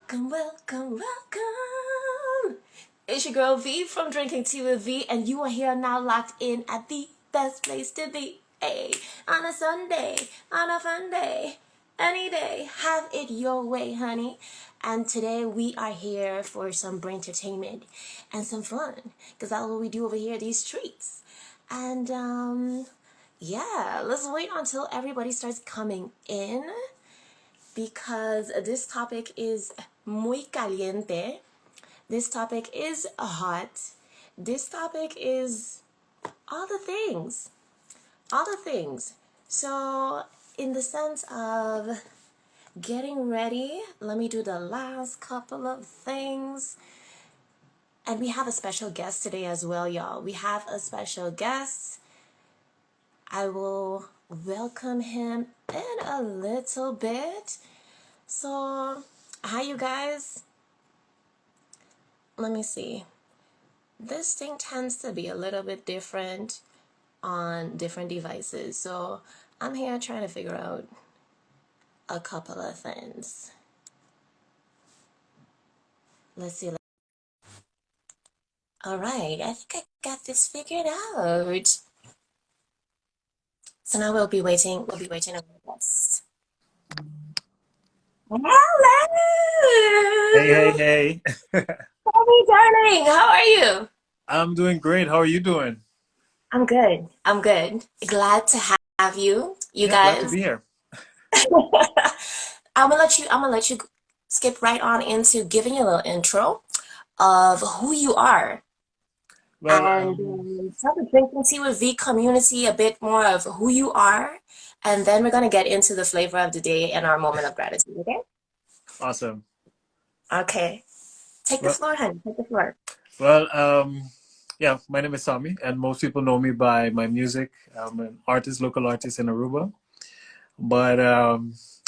Welcome, welcome, welcome. It's your girl V from Drinking Tea with V, and you are here now locked in at the best place to be. Hey, on a Sunday, on a fun day, any day, have it your way, honey. And today we are here for some brain entertainment and some fun, because that's what we do over here, these streets. And yeah, let's wait until everybody starts coming in because this topic is muy caliente. This topic is hot. This topic is all the things. All the things. So, in the sense of getting ready, let me do the last couple of things. And we have a special guest today as well, y'all. We have a special guest. I will welcome him in a little bit. So, hi, you guys. Let me see. This thing tends to be a little bit different on different devices. So, I'm here trying to figure out a couple of things. Let's see. All right, I think I got this figured out. So now we'll be waiting. We'll be waiting on the guest. Hey, hey, Hello, hey. Bobby, darling. How are you? I'm doing great. How are you doing? I'm good. I'm good. Glad to have you. You Yeah, glad to guys. be here. I'm gonna let you skip right on into giving you a little intro of who you are Well, and tell the Drinking Tea with V community a bit more of who you are, and then we're gonna get into the flavor of the day and our moment of gratitude. Okay? awesome. Okay. Take the Well, floor, honey. Take the floor. well, yeah, my name is Sami, and most people know me by my music. I'm an artist, local artist in Aruba. But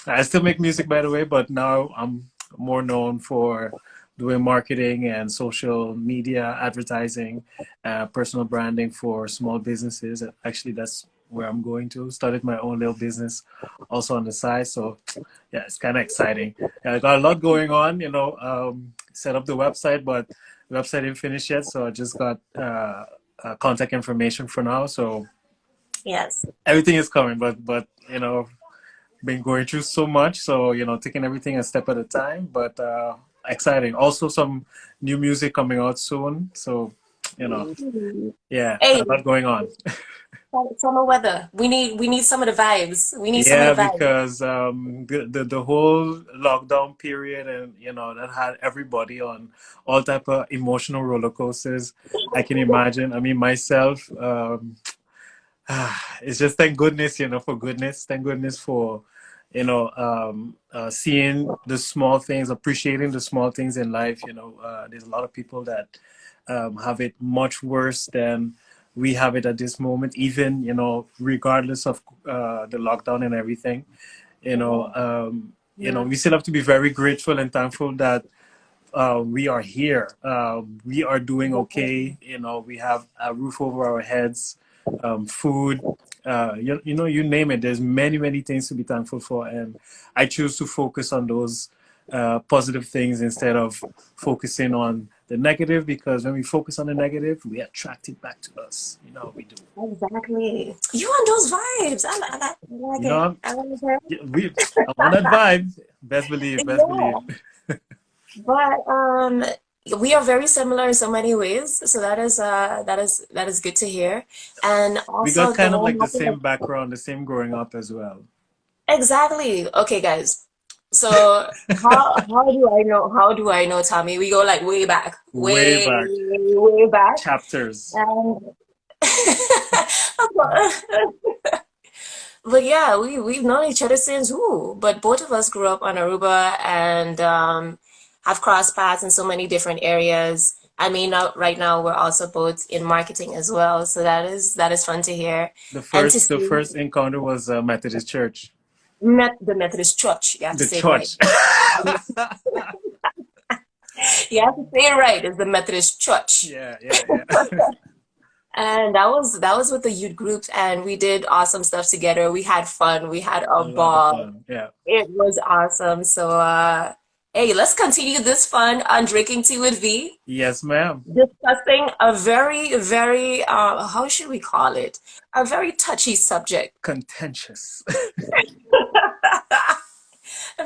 I still make music, by the way, but now I'm more known for doing marketing and social media advertising, personal branding for small businesses. Actually, that's where I'm going to. Started my own little business also on the side. So, yeah, it's kind of exciting. Yeah, I got a lot going on, set up the website, but the website didn't finish yet. So I just got contact information for now. So Yes. everything is coming, but been going through so much, so taking everything a step at a time, but exciting. Also some new music coming out soon, so you know Ooh. yeah, Hey, a lot going on. summer weather. We need some of the vibes. We need some of Yeah, the vibes. because the whole lockdown period, and that had everybody on all type of emotional roller coasters I can imagine. I mean, myself, it's just thank goodness, for goodness. Thank goodness for, seeing the small things, appreciating the small things in life. There's a lot of people that have it much worse than we have it at this moment, even, regardless of the lockdown and everything. We still have to be very grateful and thankful that we are here. We are doing okay. We have a roof over our heads, food. You name it. There's many, many things to be thankful for, and I choose to focus on those positive things instead of focusing on the negative. Because when we focus on the negative, we attract it back to us. You know how we do. Exactly. You on those vibes. I like You it. know, I like it. I'm on that vibe. Best believe, best believe. Yeah. But we are very similar in so many ways. So that is good to hear. And We got also the kind of whole like the method of same background, the same growing up as well. exactly. Okay, guys. So how do I know Tommy? We go like way back. Way Way, back way back. chapters. And but yeah, we've known each other since who? But both of us grew up on Aruba and have crossed paths in so many different areas. I mean, right now we're also both in marketing as well, so that is fun to hear The and to first the see. first encounter was Methodist Church. Met the Methodist Church. You have to The say it right. church. You have to say it right. It's the Methodist Church. Yeah, yeah, yeah. And that was with the youth groups, and we did awesome stuff together. We had fun. We had a A lot of ball. fun. Yeah. It was awesome. So Hey, let's continue this fun on Drinking Tea with V, Yes, ma'am. discussing a very, very, how should we call it? A very touchy subject. Contentious.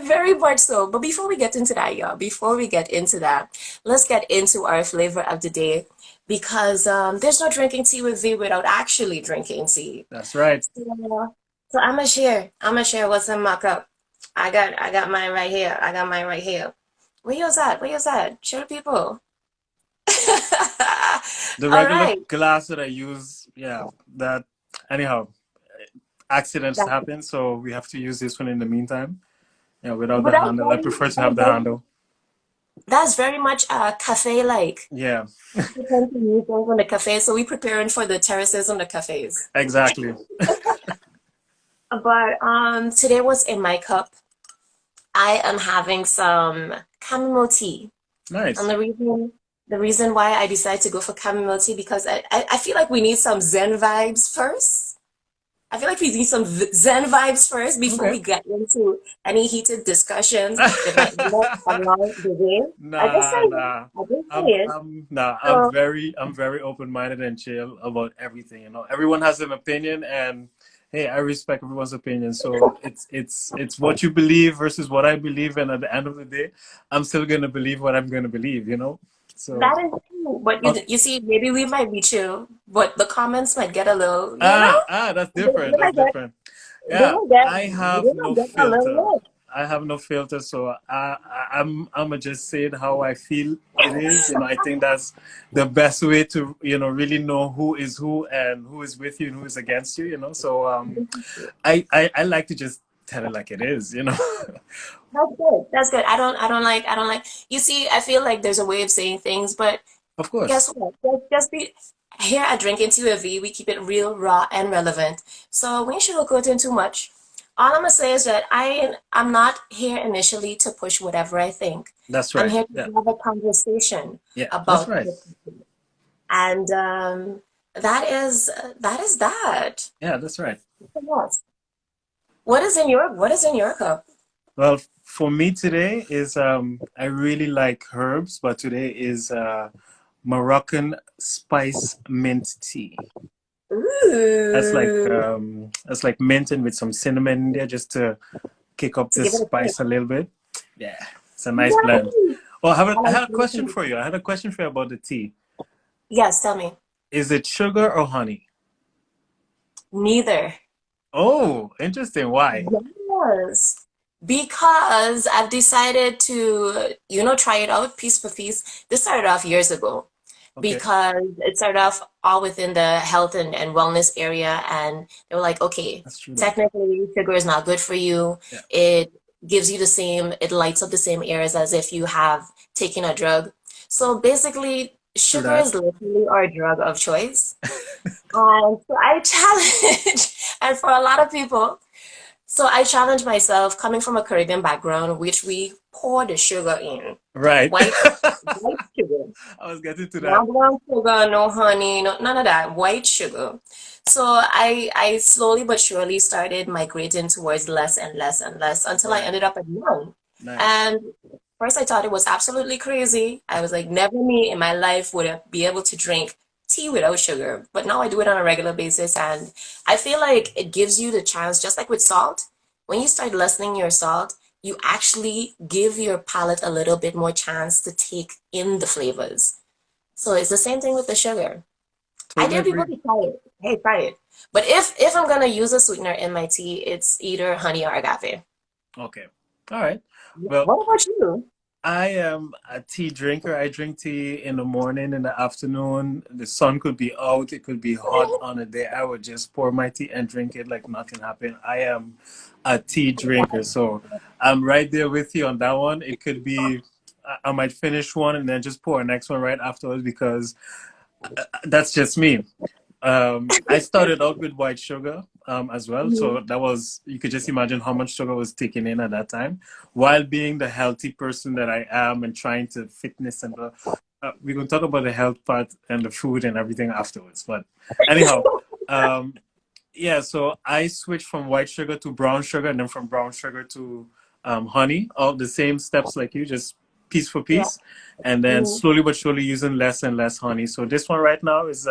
Very much so. But before we get into that, y'all, before we get into that, let's get into our flavor of the day because there's no drinking tea with V without actually drinking tea. That's right. So I'm gonna share. I'm gonna share what's in my cup. I got mine right here. I got mine right here. Where yours at? Where yours at? Show the people. The All regular right. glass that I use, yeah, that, anyhow, accidents That, happen, so we have to use this one in the meantime. Yeah, without but the handle. I prefer to have the handle. that's very much cafe like. Yeah, We tend to use those on the cafe, so we preparing for the terraces on the cafes. exactly. But today what's in my cup? I am having some chamomile tea. And Nice. the reason why I decided to go for chamomile tea because I feel like we need some Zen vibes first. I feel like we need some Zen vibes first before Okay. we get into any heated discussions that might end up along the way. I just say Nah, it. nah. I just say it. I'm So very open-minded and chill about everything. You know, everyone has an opinion, and hey, I respect everyone's opinion. So it's what you believe versus what I believe, and at the end of the day, I'm still gonna believe what I'm gonna believe. You know, so that is true. But uh, you see, maybe we might be chill, but the comments might get a little, you know, that's they, different. they That's might get, different. they Yeah, might get, I they have might no get a filter. little I have no filter, so I'm just saying how I feel it is. You know, I think that's the best way to really know who is who and who is with you and who is against you. You know, so lit. I like to just tell it like it is. You know, That's good. That's good. I don't like. You see, I feel like there's a way of saying things, but of course, guess what? Just be here at Drinking TUV, we keep it real, raw, and relevant. So we shouldn't go into too much. All I'm gonna say is that I'm not here initially to push whatever I think. that's I'm right. here Yeah, to have a conversation yeah, that's about right. it. And that is that. Yeah, that's right. Yes. What is in your cup? Well, for me today is I really like herbs, but today is Moroccan spice mint tea. Ooh. That's like mint and with some cinnamon in there just to kick up To the give it a kick. spice a little bit. Yeah, it's a nice blend. Nice. Oh, I I like had a question sweet. for you. I had a question for you about the tea. Yes, tell me. Is it sugar or honey? Neither. Oh, interesting. Why? Yes. Because I've decided to, try it out piece for piece. This started off years ago Okay, because it started off all within the health and wellness area. And they were like, okay, that's true though. technically sugar is not good for you. Yeah, It gives you it lights up the same areas as if you have taken a drug. So basically, true sugar that. is literally our drug of choice. So I challenge, and for a lot of people, so I challenge myself coming from a Caribbean background, which we pour the sugar in. Right. White, white sugar. I was getting to that. No brown sugar, no honey, no, none of that. White sugar. So I slowly but surely started migrating towards less and less and less until I Right. ended up at none. Nice. And first I thought it was absolutely crazy. I was like, never me in my life would have be able to drink tea without sugar. But now I do it on a regular basis and I feel like it gives you the chance, just like with salt, when you start lessening your salt, you actually give your palate a little bit more chance to take in the flavors. So it's the same thing with the sugar. I Totally dare people agree. to try it. Hey, try it. But if I'm gonna use a sweetener in my tea, it's either honey or agave. Okay. All right. Well, What about you? I am a tea drinker. I drink tea in the morning, in the afternoon. The sun could be out, it could be hot on a day. I would just pour my tea and drink it like nothing happened. I am a tea drinker. So I'm right there with you on that one. It could be, I might finish one and then just pour a next one right afterwards because that's just me. I started out with white sugar as well, so Mhm. that was you could just imagine how much sugar was taken in at that time. While being the healthy person that I am and trying to fitness and we're gonna talk about the health part and the food and everything afterwards. But anyhow, um, yeah. So I switched from white sugar to brown sugar, and then from brown sugar to honey, all the same steps like you, just piece for Yeah. piece, and then Mm. slowly but surely using less and less honey. So this one right now is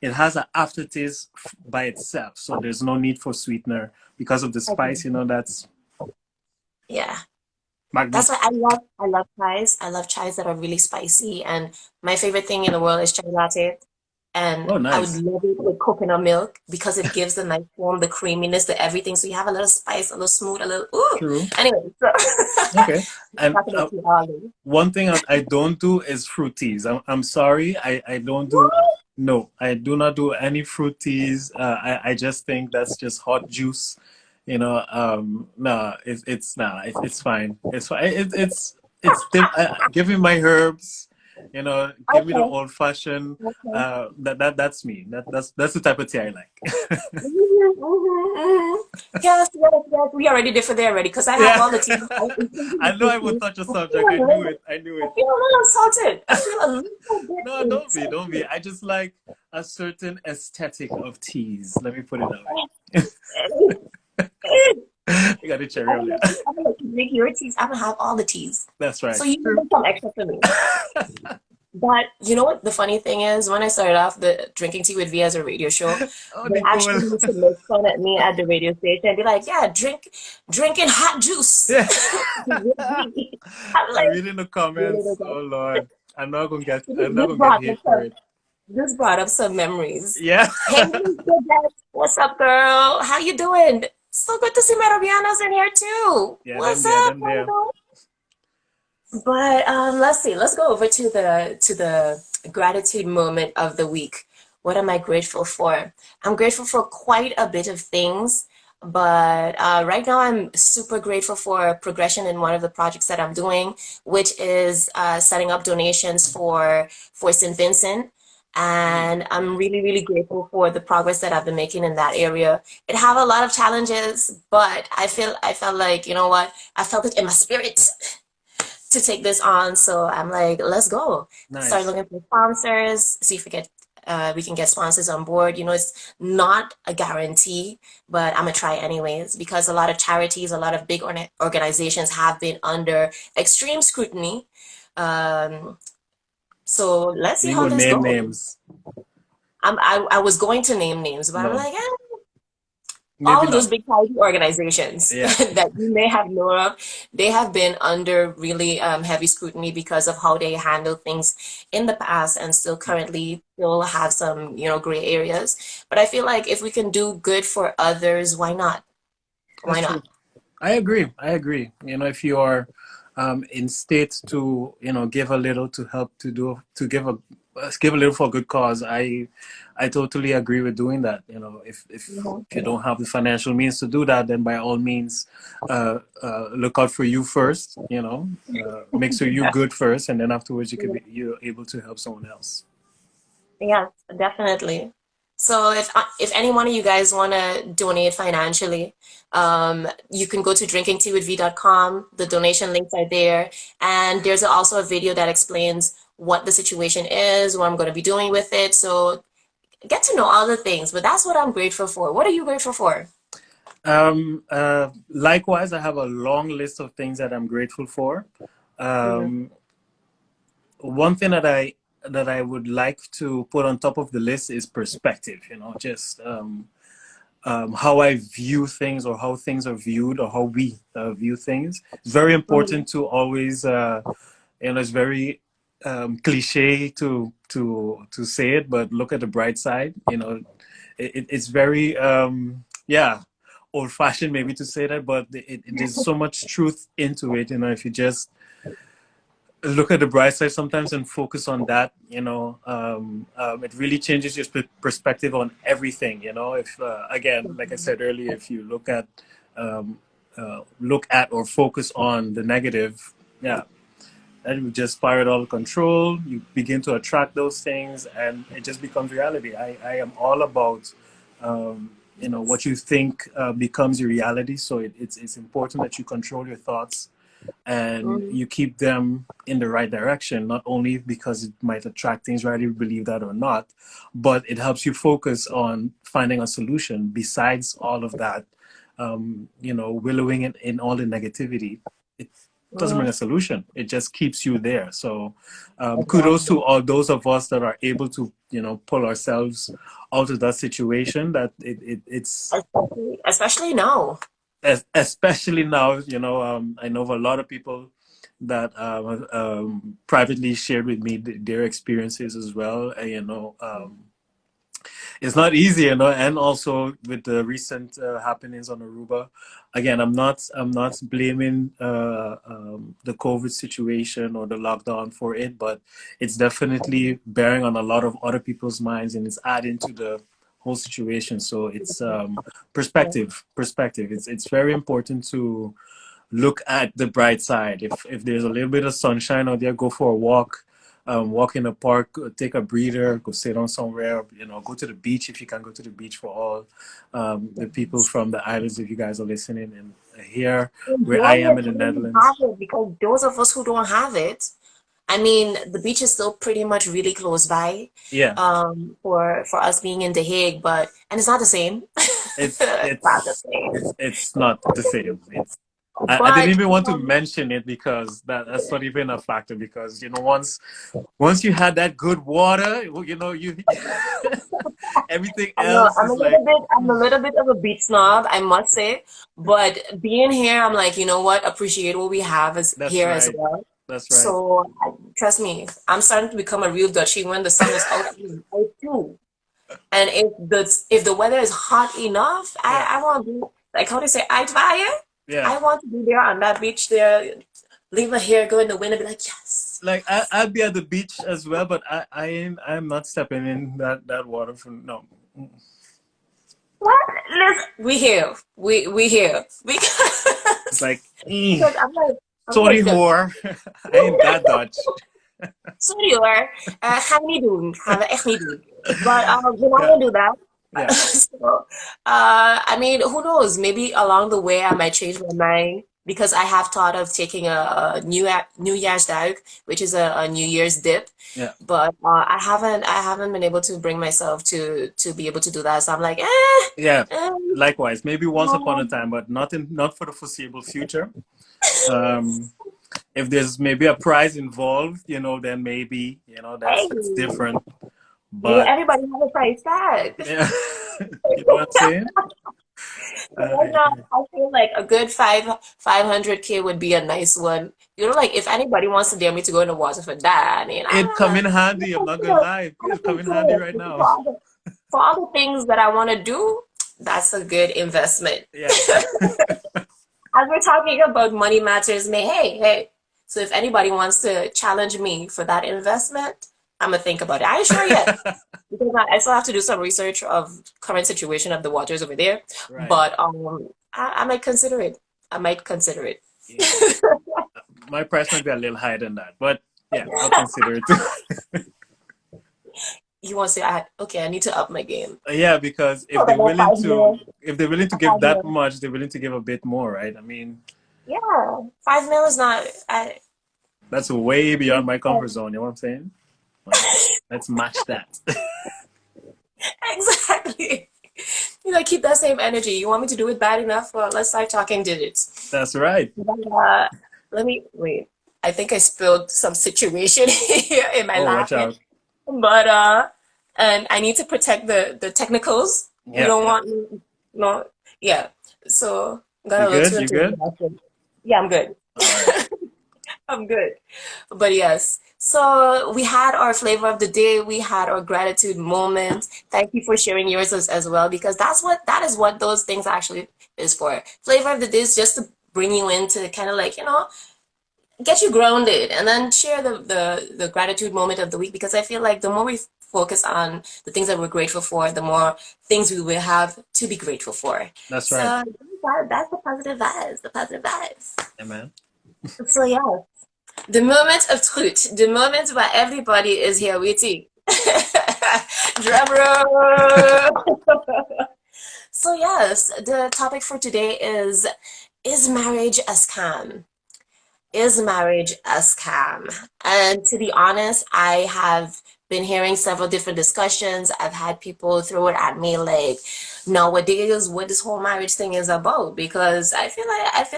it has an aftertaste by itself, so there's no need for sweetener because of the spice. Okay. That's Yeah. That's magnificent. why I love chais. I love chais that are really spicy. And my favorite thing in the world is chai latte. And Oh, I would nice. love it with coconut milk because it gives the nice form, the creaminess, the everything. So you have a little spice, a little smooth, a little ooh. True. Anyway, so Okay. And talking about you, Ollie. one thing I don't do is fruit teas. I'm sorry. I don't do. What? No, I do not do any fruit teas. I just think that's just hot juice. No, it's nah, it's fine. It's fine. Give me my herbs. Give me the Okay. old fashioned. Okay. That's me. That's the type of tea I like. Mhm, mhm, mhm. Yes, yes, yes. We already did for there already because I have Yeah. all the teas. Including I the know I fruit would teas. touch a I feel subject. a I knew little, it. I knew I it. feel a little insulted. I feel a little bit No, don't be, don't be. insulted. I just like a certain aesthetic of teas. Let me put it that way. You got the cherry on there. I'm gonna let you drink your teas. I'm gonna have all the teas. That's right. So you True. can come extra for me. But you know what the funny thing is? When I started off the drinking tea with V as a radio show, Oh, they Nicole. actually used to make fun at me at the radio station and be like, "Yeah, drinking hot juice Yeah. with V." I'm I'm like, reading the really? comments. Oh Lord. I'm not This gonna get brought hate up for some, it. this brought up some memories. Yeah. Hey, Beth, what's up, girl? How you doing? So good to see Maravianos in here too. Yeah, them What's there, up, them there. Maribel? But let's see. Let's go over to the gratitude moment of the week. What am I grateful for? I'm grateful for quite a bit of things, but right now I'm super grateful for progression in one of the projects that I'm doing, which is setting up donations for St. Vincent. Mm. And I'm really, really grateful for the progress that I've been making in that area. It have a lot of challenges, but I felt like, you know what? I felt it in my spirit to take this on. So I'm like, let's go. Start Nice. looking for sponsors, see if we can get sponsors on board. It's not a guarantee, but I'm gonna try anyways because a lot of charities, a lot of big organizations have been under extreme scrutiny. Um, so let's You see ain't how gonna this name goes. names. I was going to name names, but I'm No. like, Maybe all those not. big charity organizations Yeah. that you may have known of, they have been under really heavy scrutiny because of how they handle things in the past and still currently still have some, gray areas. But I feel like if we can do good for others, why not? That's Why not? true. I agree. I agree. If you are in state to give a little to help to give a little for a good cause, I totally agree with doing that. Mhm, If you mhm. don't have the financial means to do that, then by all means, look out for you first. Make sure you good first, and then afterwards you're able to help someone else. Yes, definitely. So if any one of you guys want to donate financially, you can go to drinkingteawithv.com. The donation links are there, and there's also a video that explains what the situation is, what I'm going to be doing with it. So get to know all the things. But that's what I'm grateful for. What are you grateful for? Likewise, I have a long list of things that I'm grateful for. Mhm. Um, One thing that I would like to put on top of the list is perspective. Just how I view things, or how things are viewed, or how we view things. It's very Mhm. important to always, it's very cliche to say it, but look at the bright side. It's very yeah, old fashioned maybe to say that, but there's so much truth into it. If you just look at the bright side sometimes and focus on that, it really changes your perspective on everything. If again, like I said earlier, if you um, look at or focus on the negative, yeah, that will just spiral out of control. You begin to attract those things, and it just becomes reality. I am all about what you think becomes your reality. So it's important that you control your thoughts and Mhm. you keep them in the right direction, not only because it might attract things, whether you believe that or not, but it helps you focus on finding a solution besides all of that willowing in all the negativity, it doesn't bring a solution. It just keeps you there. So kudos to Exactly. all those of us that are able to, pull ourselves out of that situation. That it's Especially now. especially now, I know of a lot of people that privately shared with me their experiences as well. And, it's not easy, and also with the recent happenings on Aruba. Again, I'm not blaming the COVID situation or the lockdown for it, but it's definitely bearing on a lot of other people's minds, and it's adding to the whole situation. So it's perspective. It's very important to look at the bright side. If there's a little bit of sunshine out there, go for a walk. Walk in a park, take a breather, go sit on somewhere, go to the beach if you can go to the beach for all the people from the islands, if you guys are listening. And here, where I Enjoy am it in the when you have Netherlands. it, because those of us who don't have it, I mean, the beach is still pretty much really close by, Yeah, for us being in The Hague, but and it's not the same. it's It's not the it's same. it's not the same. I didn't But even want to mention it because that's not even a factor, because once you had that good water, you everything I know else I'm a is little like, bit I'm a little bit of a beach snob, I must say. But being here, I'm like, you know what? Appreciate what we have as that's here as right, well. that's right. So trust me, I'm starting to become a real Dutchie when the sun is out. I'm out too. And if the weather is hot enough, Yeah, I want to do, like how they say, uitwaaien. yeah. I want to be there on that beach there, leave my hair go in the wind and be like, yes. Like I'd be at the beach as well, but I'm not stepping in that water for no. What? Listen, we here It's because like, because I'm like, sorry, look. whore. I ain't that Dutch. Sorry hoor, gaan we niet doen. Gaan we echt niet doen. But we're not Yeah, gonna do that. yeah, So, I mean, who knows? Maybe along the way I might change my mind because I have thought of taking a New Year's duik, which is a New Year's dip. yeah, But I haven't been able to bring myself to be able to do that. So I'm like, eh, yeah. eh, Likewise, maybe once upon a no, time, but not for the foreseeable future. Um, if there's maybe a prize involved, then maybe hey, that's different. But everybody has a price tag. yeah, you know what I'm saying? Right now, I feel like a good 500K would be a nice one. Like if anybody wants to dare me to go in the water for that, I mean, It'd come in I'm handy. I'm gonna not gonna consider it. lie. I'm It'd gonna come in consider handy it right because now. for all the things that I want to do, that's a good investment. Yeah. As we're talking about money matters, me, hey, hey. So if anybody wants to challenge me for that investment, I'm gonna think about it. I ain't sure yet because I still have to do some research of current situation of the waters over there. Right. But I might consider it. I might consider it. Yeah. My price might be a little higher than that, but yeah, I'll consider it too. You want to say, okay, I need to up my game. Yeah, because So then a 5 mil, if they're willing to a give five that mil. much, they're willing to give a bit more, right? I mean, Yeah, 5 mil is not. that's way beyond my comfort zone. You know what I'm saying? Like, let's match that. Exactly. Keep that same energy. You want me to do it bad enough? Well, let's start talking digits. That's right. But, let me wait. I think I spilled some situation here in my Oh, watch laughing. out. But and I need to protect the technicals. We Yeah, don't yeah. want no, yeah. So got You a little good? too You good? enthusiastic. Yeah, I'm good. All right. I'm good. But yes, so we had our flavor of the day. We had our gratitude moment. Thank you for sharing yours as well, because that is what those things actually is for. Flavor of the day is just to bring you in to kind of like, get you grounded and then share the gratitude moment of the week, because I feel like the more we focus on the things that we're grateful for, the more things we will have to be grateful for. That's So right. that's the positive vibes. Yeah, man. So yeah, the moment of truth, the moment where everybody is here waiting. Drum roll. So yes, the topic for today is marriage a scam? Is marriage a scam? And to be honest, I have been hearing several different discussions. I've had people throw it at me like, nowadays, what this whole marriage thing is about. Because I feel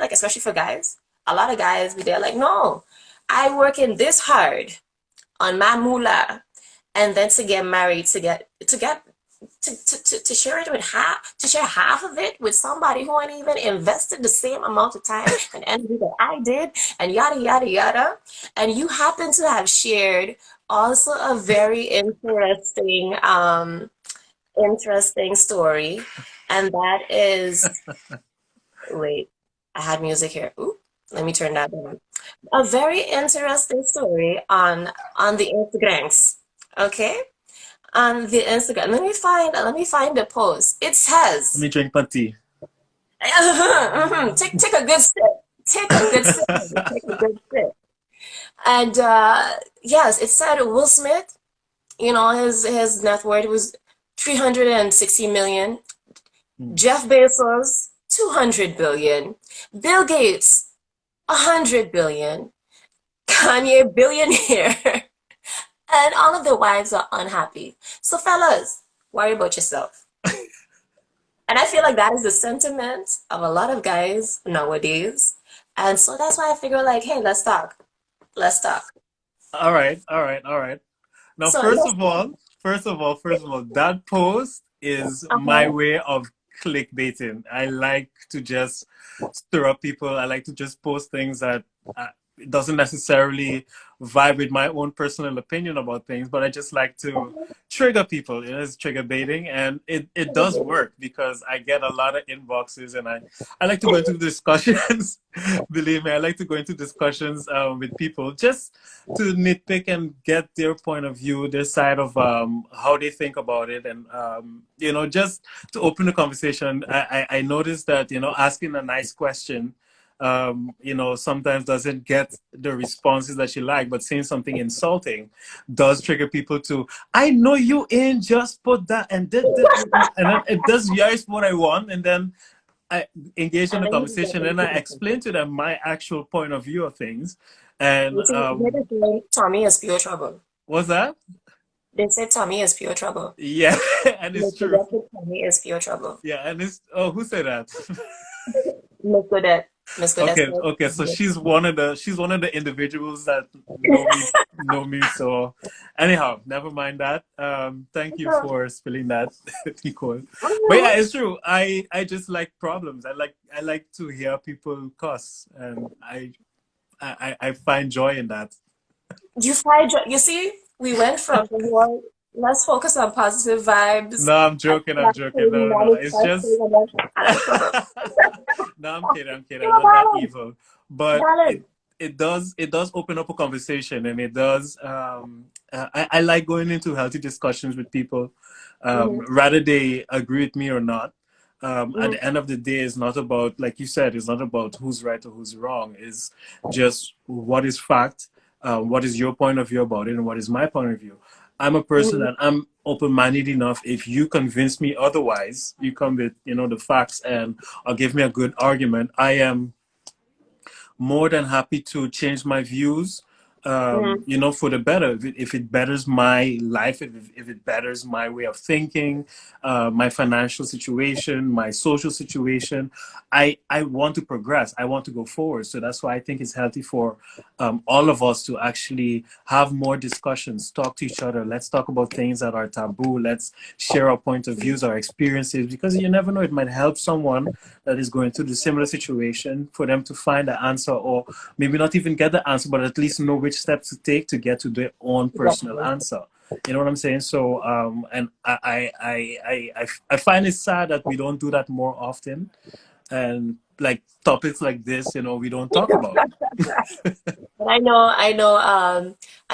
like, especially for guys, a lot of guys, they're like, no, I working this hard on my moolah, and then to get married, to share it with share half of it with somebody who ain't even invested the same amount of time and energy that I did, and yada yada yada. And you happen to have shared also a very interesting story, and that is, wait, I had music here. Ooh, let me turn that down. A very interesting story on the Instagrams. Okay? On the Instagram. Let me find the post. It Let says, me drink my tea. take a good sip. Take a good sip. Take a good sip. And yes, it said Will Smith, his net worth was 360 million. Mm. Jeff Bezos, 200 billion. Bill Gates, 100 billion. Kanye, billionaire. And all of the wives are unhappy. So, fellas, worry about yourself. And I feel like that is the sentiment of a lot of guys nowadays. And so that's why I figure, like, hey, let's talk. Let's talk. All right, all right, all right. Now, So let's talk. first of all, that post is my Uh-huh. way of clickbaiting. I like to just stir up people. I like to just post things that it doesn't necessarily vibe with my own personal opinion about things, but I just like to trigger people. It's trigger baiting, and it does work because I get a lot of inboxes, and I like to go into discussions. Believe me, I like to go into discussions with people just to nitpick and get their point of view, their side of how they think about it, and just to open the conversation. I noticed that asking a nice question, sometimes doesn't get the responses that you like, but saying something insulting does trigger people to, I know you ain't just put that and and then it does yes what I want, and then I engage in And the then you can get conversation and I into explain to them my actual point of view of things. And you see, they say Tommy is pure trouble. what's that? They say Tommy is pure trouble. Yeah, and it's Mr. true. Depp, Tommy is pure trouble. Yeah, and it's oh, who said that? Miss Godet. Miss Godet Okay, said, okay. So she's one of the individuals that know me. So anyhow, never mind that. Thank you for spilling that, Nicole. But yeah, it's true. I just like problems. I like to hear people cuss, and I find joy in that. You see, we went from the whole, let's focus on positive vibes No, I'm and joking. I'm joking. practicing No, no, no. It's manifesting just. and that's trouble. No, I'm kidding. I'm kidding. You I'm know, not that balance, evil. But it balance. it does open up a conversation, and it does. I like going into healthy discussions with people, Mm-hmm, rather they agree with me or not. At mm-hmm, the end of the day, it's not about, like you said, it's not about who's right or who's wrong. It's just what is fact, what is your point of view about it, and what is my point of view. I'm a person mm-hmm. that I'm open-minded enough. If you convince me otherwise, you come with the facts and or give me a good argument, I am more than happy to change my views, Mm-hmm. for the better. If it betters my life, if it betters my way of thinking, my financial situation, my social situation, I want to progress. I want to go forward. So that's why I think it's healthy for all of us to actually have more discussions, talk to each other. Let's talk about things that are taboo. Let's share our point of views, our experiences, because you never know, it might help someone that is going through the similar situation for them to find the answer, or maybe not even get the answer, but at least know which steps to take to get to their own personal Exactly. answer. You know what I'm saying? So, and I find it sad that we don't do that more often, and like topics like this, we don't talk about. But I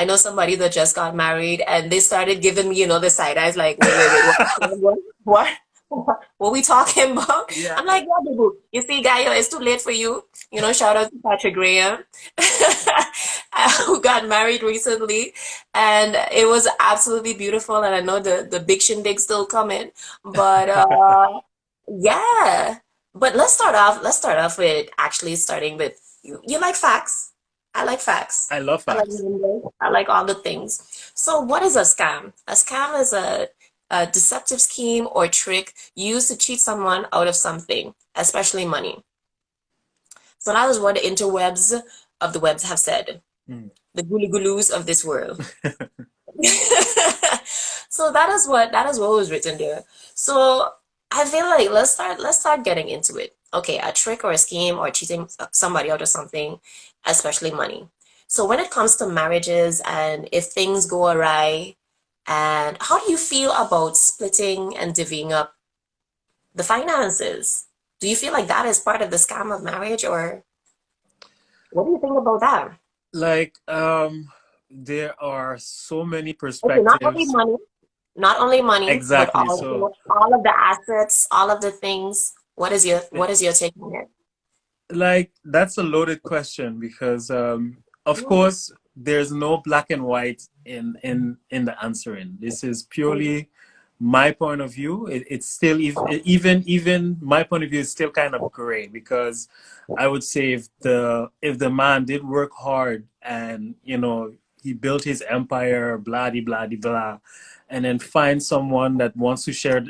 know somebody that just got married, and they started giving me, the side eyes, like, wait, what we talking about? Yeah. I'm like, yeah, boo. You see, Gaio, it's too late for you. Shout out to Patrick Graham, who got married recently, and it was absolutely beautiful. And I know the big shindig still coming, but yeah. But let's start off. Let's start off with actually starting with you. You like facts. I like facts. I love I like facts. numbers. I like all the things. So, what is a scam? A scam is a deceptive scheme or trick used to cheat someone out of something, especially money. So that is what the interwebs of the webs have said. Mm. The gulu of this world. So that is what was written there. So I feel like let's start getting into it. Okay, a trick or a scheme or cheating somebody out of something, especially money. So when it comes to marriages and if things go awry, and how do you feel about splitting and divvying up the finances? Do you feel like that is part of the scam of marriage, or what do you think about that? Like, there are so many Okay, not only perspectives. money, not only money, but Exactly. So, all of the assets, all of the things. What is your eh, what is your take on it? like, that's a loaded question because, of Mm, course, there's no black and white in the answering. This is mm, purely my point of view. It's still even my point of view is still kind of gray because I would say if the man did work hard and he built his empire, blah de blah de blah, and then find someone that wants to share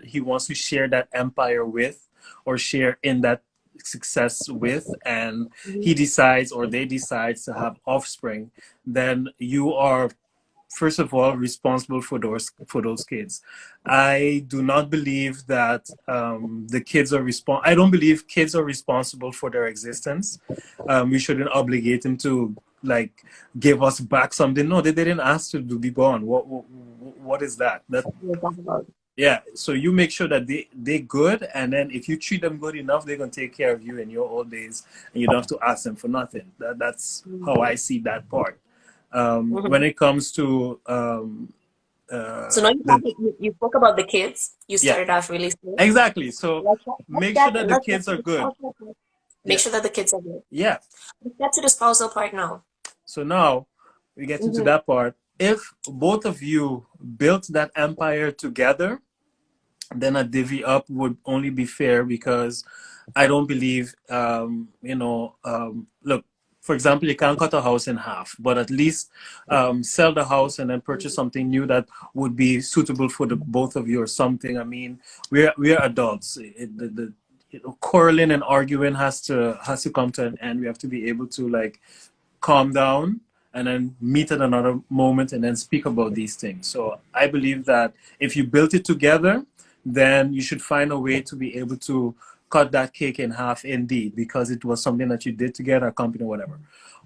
that empire with or share in that success with, and he mm, decides or they decide to have offspring, then you are first of all responsible for those kids. I do not believe that the kids are I don't believe kids are responsible for their existence. We shouldn't obligate them to like give us back something. No, they didn't ask to be born. What is that? we'll talk about. Yeah, so you make sure that they good, and then if you treat them good enough, they're gonna take care of you in your old days, and you don't have to ask them for nothing. That's how I Mhm, see that part. When mhm. it comes to So now you, the you spoke about the kids. You yeah, started off really slow. exactly. So Let's make sure get that the let's get kids to are the good. spousal part. Make Yeah, sure that the kids are good. yeah. Let's get to the spousal part now. So now we get into Hmm. that part. If both of you built that empire together, then a divvy up would only be fair because I don't believe, look, for example, you can't cut a house in half, but at least sell the house and then purchase something new that would be suitable for the both of you or something. I mean, we're adults. Quarreling and arguing has to come to an end. We have to be able to like calm down and then meet at another moment and then speak about these things. So I believe that if you built it together, then you should find a way to be able to cut that cake in half indeed, because it was something that you did together, a company, whatever.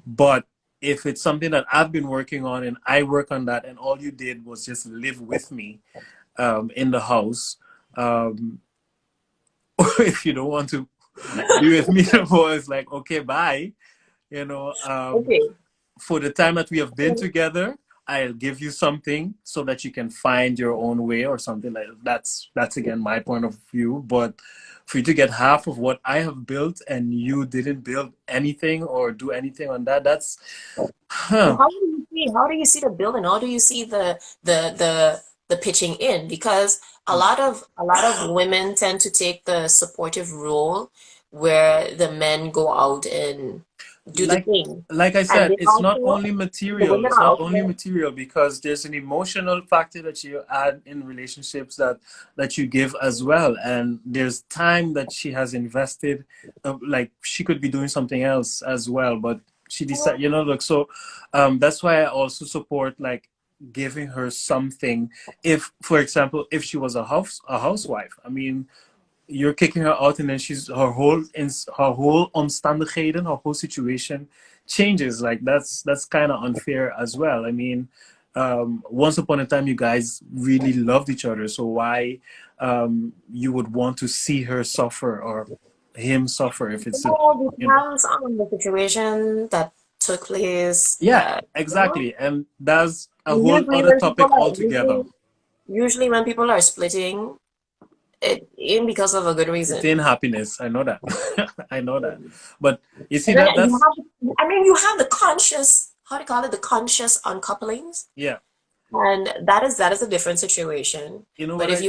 But if it's something that I've been working on and I work on that and all you did was just live with me in the house, um, if you don't want to be with me no more, it's like, okay, bye. You know, Okay. for the time that we have been together, I'll give you something so that you can find your own way or something like that. That's again my point of view. But for you to get half of what I have built and you didn't build anything or do anything on that, that's So huh. how do you see the building? How do you see the pitching in? Because a lot of women tend to take the supportive role where the men go out and do the like thing. like I And said, they it's not also only the material. women It's are not only also material because there's an emotional factor that you add in relationships that you give as well. And there's time that she has invested. Like she could be doing something else as well, but she decided, look. So that's why I also support like giving her something. If, for example, if she was a housewife, I mean, you're kicking her out and then her whole omstandigheden, her whole situation changes. Like that's kind of unfair as well. I mean, once upon a time you guys really loved each other, so why you would want to see her suffer or him suffer if it it's all you know depends on the situation that took place. yeah, exactly, and that's a whole Usually other when people topic are altogether. usually when people are splitting, it ain't because of a good Attain reason. happiness, I know that. I know that, but you see And then that you that's have, I mean, you have the conscious, how do you call it, the conscious uncouplings, yeah, and that is a different situation. you know But what I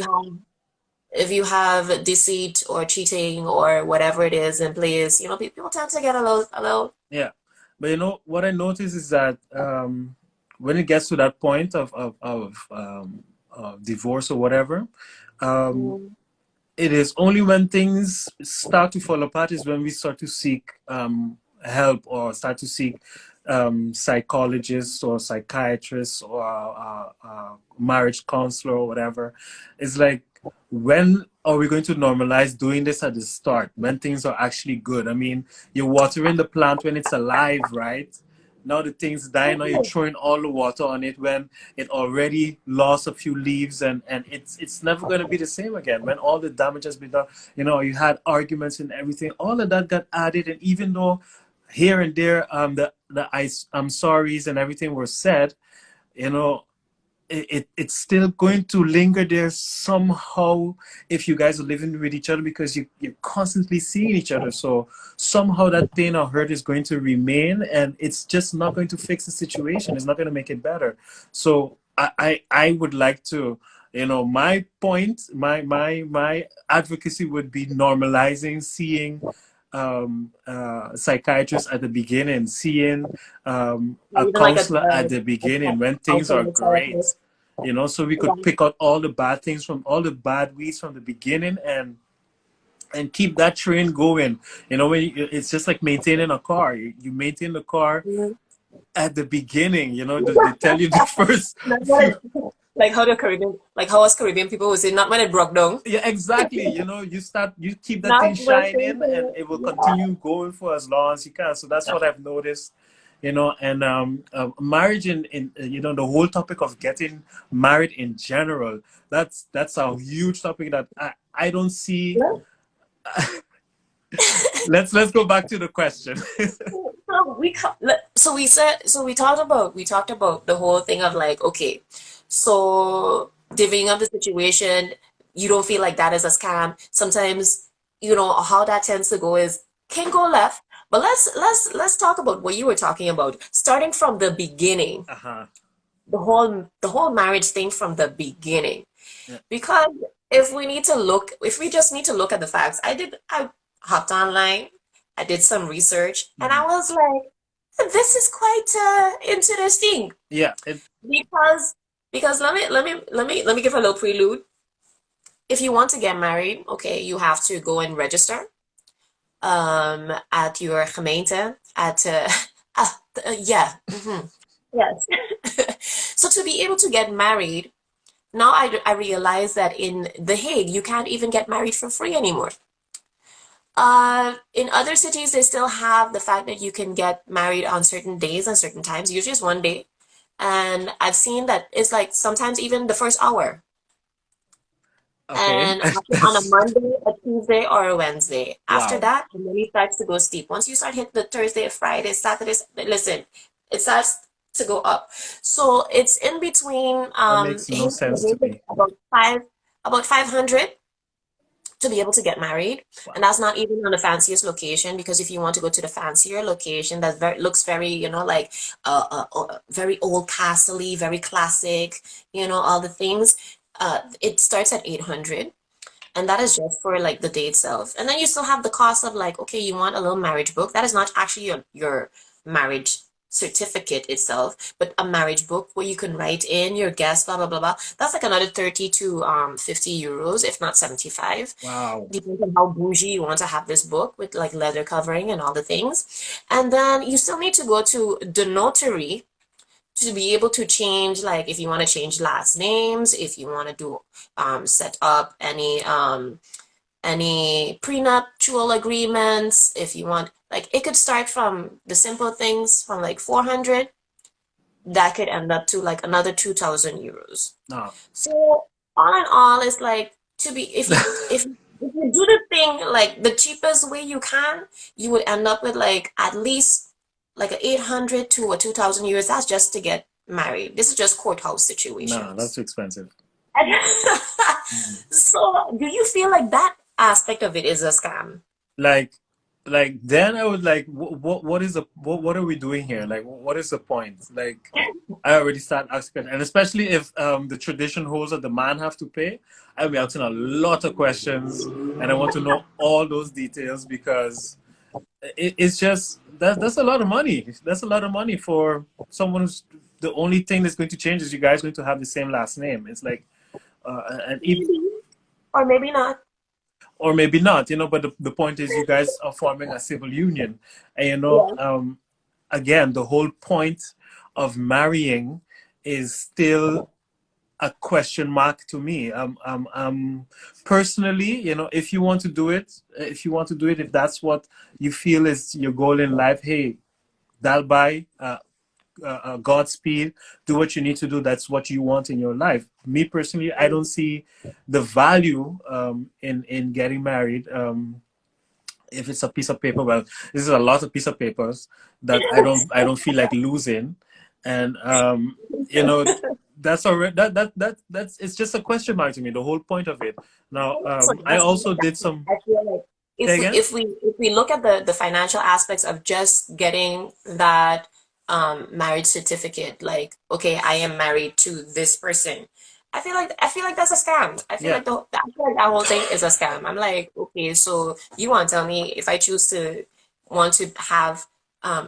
if you have deceit or cheating or whatever it is in place, people tend to get a little. yeah. But you know what I notice is that when it gets to that point of divorce or whatever, um, Mm. it is only when things start to fall apart is when we start to seek help or start to seek psychologists or psychiatrists or marriage counselor or whatever. It's like, when are we going to normalize doing this at the start when things are actually good? I mean, you're watering the plant when it's alive, right? Now the thing's dying, now you're throwing all the water on it when it already lost a few leaves, and it's never going to be the same again when all the damage has been done. You know, you had arguments and everything, all of that got added, and even though here and there I'm sorry's and everything were said, you know, it's still going to linger there somehow if you guys are living with each other, because you're constantly seeing each other. So somehow that pain or hurt is going to remain, and it's just not going to fix the situation. It's not going to make it better. So I would like to, you know, my point, my advocacy would be normalizing seeing psychiatrists at the beginning, seeing a Even like counselor at the beginning when things are counseling great, therapist. you know, so we Yeah. could pick out all the bad things from all the bad weeds from the beginning, and keep that train going. You know, when it's just like maintaining a car. You maintain the car Mhm. at the beginning. You know, they tell you the first Not when few. it, like how the Caribbean, like how us Caribbean people would say, not when it broke down, Yeah, exactly. You know, you keep that thing not when shining, things and are, it will yeah. continue going for as long as you can. So that's what I've noticed. You know, and marriage in you know, the whole topic of getting married in general. That's a huge topic that I don't see. Yeah. Let's go back to the question. So we talked about the whole thing of like, okay, so divvying up the situation, you don't feel like that is a scam. Sometimes, you know, how that tends to go is can go left. But let's talk about what you were talking about, starting from the beginning, Uh-huh. the whole marriage thing from the beginning. Yeah. Because if we just need to look at the facts, I hopped online, I did some research, and I Mhm. was like, this is quite interesting. Yeah. Because let me give a little prelude. If you want to get married, okay, you have to go and register at your gemeente at yeah. Yes. So to be able to get married, now I realize that in The Hague, you can't even get married for free anymore. In other cities, they still have the fact that you can get married on certain days and certain times, usually it's one day. And I've seen that it's like sometimes even the first hour. Okay. And on a Monday, a Tuesday, or a Wednesday. After Wow. that, the money starts to go steep. Once you start hitting the Thursday, Friday, Saturday, listen, it starts to go up. So it's in between That makes no here in the sense to neighborhood, me. about 500 to be able to get married. And Wow. that's not even on the fanciest location, because if you want to go to the fancier location that looks very, you know, like very old castle-y, very classic, you know, all the things, it starts at 800. And that is just for like the day itself. And then you still have the cost of like, okay, you want a little marriage book. That is not actually your marriage certificate itself, but a marriage book where you can write in your guests, blah, blah, blah, blah. That's like another 30 to 50 euros, if not 75. Wow. Depends on how bougie you want to have this book with like leather covering and all the things. And then you still need to go to the notary to be able to change, like if you want to change last names, if you want to do set up any prenuptial agreements, if you want, like it could start from the simple things from like 400, that could end up to like another 2,000 euros. No. So all in all, it's like, to be if you do the thing like the cheapest way you can, you would end up with like at least like a 800 to a 2,000 euros. That's just to get married. This is just courthouse No, that's situations. too expensive. Mhm. So do you feel like that aspect of it is a scam? Like, then I would like, what is the what are we doing here? Like, what is the point? Like, I already start asking, and especially if the tradition holds that the man have to pay, I'll be asking a lot of questions, and I want to know all those details because it's just that's a lot of money. That's a lot of money for someone who's the only thing that's going to change is you guys going to have the same last name. It's like, and if, Maybe. Or maybe not. or maybe not, but the point is you guys are forming a civil union. And Yeah. again, the whole point of marrying is still a question mark to me. Personally, if you want to do it, if that's what you feel is your goal in life, hey, that'll buy Godspeed. Do what you need to do. That's what you want in your life. Me personally, I don't see the value in getting married. If it's a piece of paper, well, this is a lot of piece of papers that I don't feel like losing, and that's already that's it's just a question mark to me. The whole point of it. Now, So I that's also did some. I feel like Say if we again. if we if we look at the financial aspects of just getting that marriage certificate, like, okay, I am married to this person. I feel like that's a scam. Yeah, I feel like that whole thing is a scam. I'm like, okay, so you want to tell me if I choose to want to have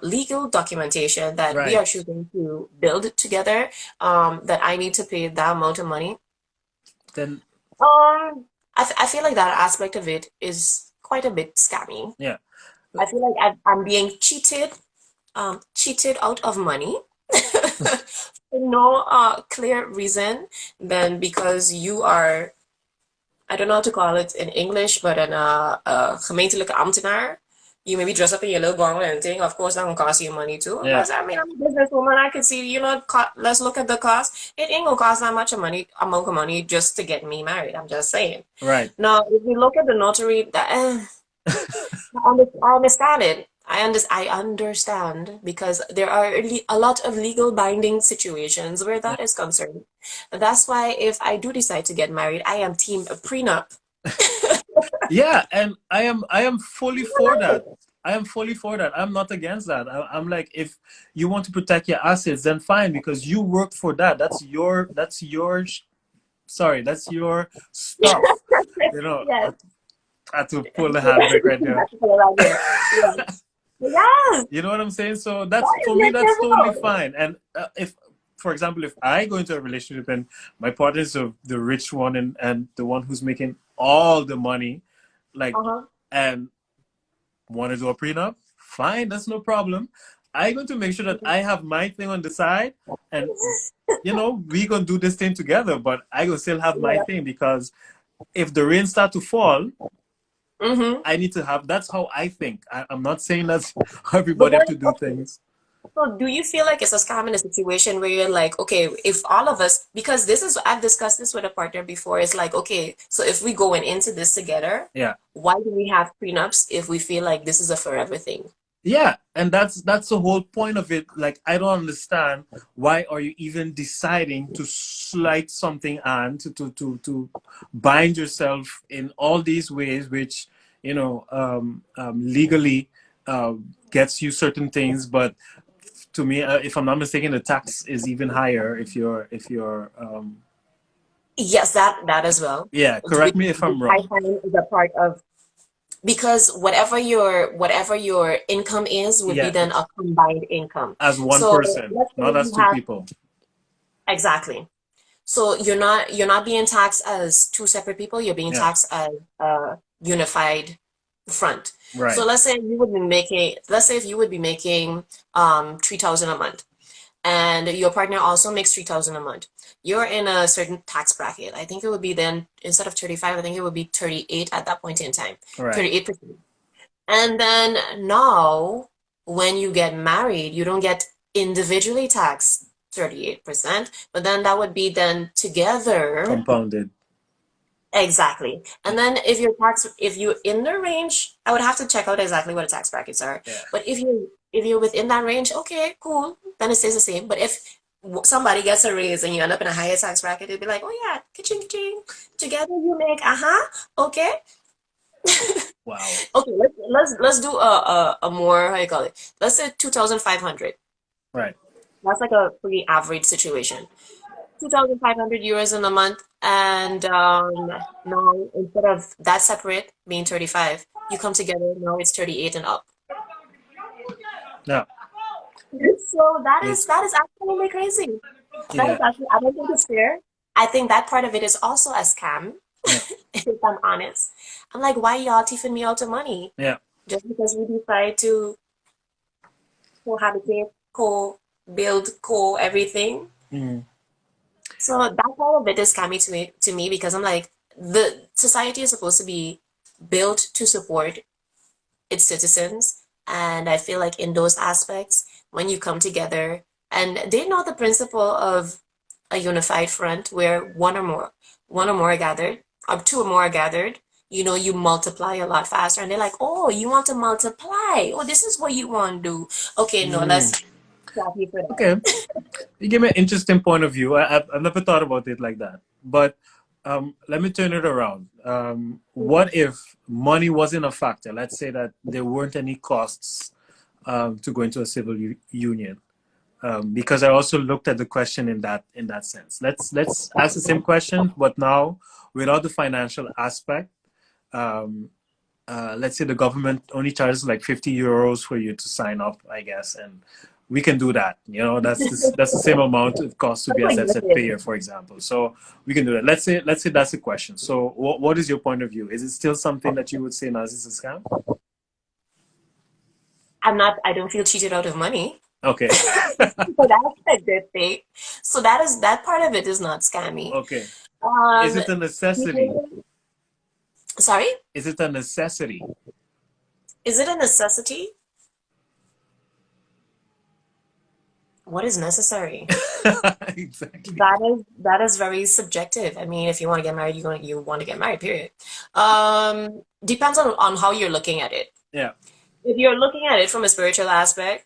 legal documentation that we right. are choosing to build together, that I need to pay that amount of money? Then I feel like that aspect of it is quite a bit scammy. yeah, I feel like I'm being cheated out of money for no clear reason than because you are, I don't know how to call it in English, but an gemeentelijke ambtenaar. You maybe dress up in your little gown and everything. Of course, that gonna cost you money too. yeah, But I mean, I'm a businesswoman. I can see, let's look at the cost. It ain't gonna cost that much of money, amount of money just to get me married. I'm just saying. right. Now, if we look at the notary, I understand it. I understand because there are a lot of legal binding situations where Yeah. that is concerned. That's why if I do decide to get married, I am team a prenup. Yeah, and I am fully for that. I am fully for that. I'm not against that. I'm like, if you want to protect your assets, then fine, because you worked for that. Sorry, that's your stuff. I Yes, had to pull the handbrake right there. that's what I get. Yes, yes, You know what I'm saying? So that that's is for me. your That's totally criminal. fine. And if, for example, if I go into a relationship and my partner is the rich one and the one who's making all the money, like, Uh-huh. and want to do a prenup, fine, that's no problem. I'm going to make sure that I have my thing on the side, and we gonna do this thing together. But I gonna still have my Yeah. thing because if the rain start to fall, Mm-hmm. I need to have. That's how I think. I'm not saying that's how But everybody have then, to do okay. things. So do you feel like it's a scam in a situation where you're like, okay, if all of us, because I've discussed this with a partner before, it's like, okay, so if we going into this together, Yeah, why do we have prenups if we feel like this is a forever thing? yeah, and that's the whole point of it. Like, I don't understand why are you even deciding to slide something on to bind yourself in all these ways, which legally gets you certain things, but to me, if I'm not mistaken, the tax is even higher if you're Yes, that as well. yeah. Correct Which, me if which I'm I wrong. find is a part of, because whatever your income is would be Yeah, then a combined income. as one So person, let's say not as you two have people. exactly. So you're not being taxed as two separate people, you're being Yeah, taxed as a unified front. So right, let's say if you would be making 3,000 a month and your partner also makes 3,000 a month. You're in a certain tax bracket. I think it would be then instead of 35, I think it would be 38 at that point in time. right. 38%. And then now, when you get married, you don't get individually taxed 38%, but then that would be then together. Compounded. Exactly. And then if you in the range, I would have to check out exactly what the tax brackets are. Yeah. But if you're within that range, okay, cool, then it stays the same. But if somebody gets a raise and you end up in a higher tax bracket, it'd be like, oh yeah, ka-ching, ka-ching. Together you make, okay. Wow. Okay, let's do a more, how you call it? Let's say 2,500. Right. That's like a pretty average situation. 2,500 euros in a month, and now instead of that separate being 35, you come together, now it's 38 and up. Yeah. So It's that is absolutely crazy. That yeah. is actually, I don't think it's fair. I think that part of it is also a scam, Yeah. if I'm honest. I'm like, why y'all teaching me out of money? Yeah. Just because we decide to cohabitate, co-build, co-everything. Mm. So that part of it is scammy to me because I'm like, the society is supposed to be built to support its citizens. And I feel like in those aspects, when you come together, and they know the principle of a unified front where one or more are gathered, or two or more are gathered, you know, you multiply a lot faster. And they're like, oh, you want to multiply? Oh, this is what you want to do. Okay, no, Mm. let's stop you for that. Okay. You give me an interesting point of view. I've never thought about it like that. But let me turn it around. What if money wasn't a factor? Let's say that there weren't any costs to go into a civil union. Because I also looked at the question in that sense. Let's ask the same question, but now without the financial aspect. Um, let's say the government only charges like 50 euros for you to sign up, I guess, and we can do that. You know, that's the same amount it costs to That's be a like set nothing. payer, for example. So we can do that. Let's say that's the question. So what is your point of view? Is it still something that you would say now is a scam? I don't feel cheated out of money. Okay. So that's a good thing. So that part of it is not scammy. Okay. Is Um, it a necessity? sorry, Is it a necessity? is it a necessity? What is necessary? Exactly. That is very subjective. I mean, if you want to get married, you want to get married, period. Depends on how you're looking at it. Yeah. If you're looking at it from a spiritual aspect,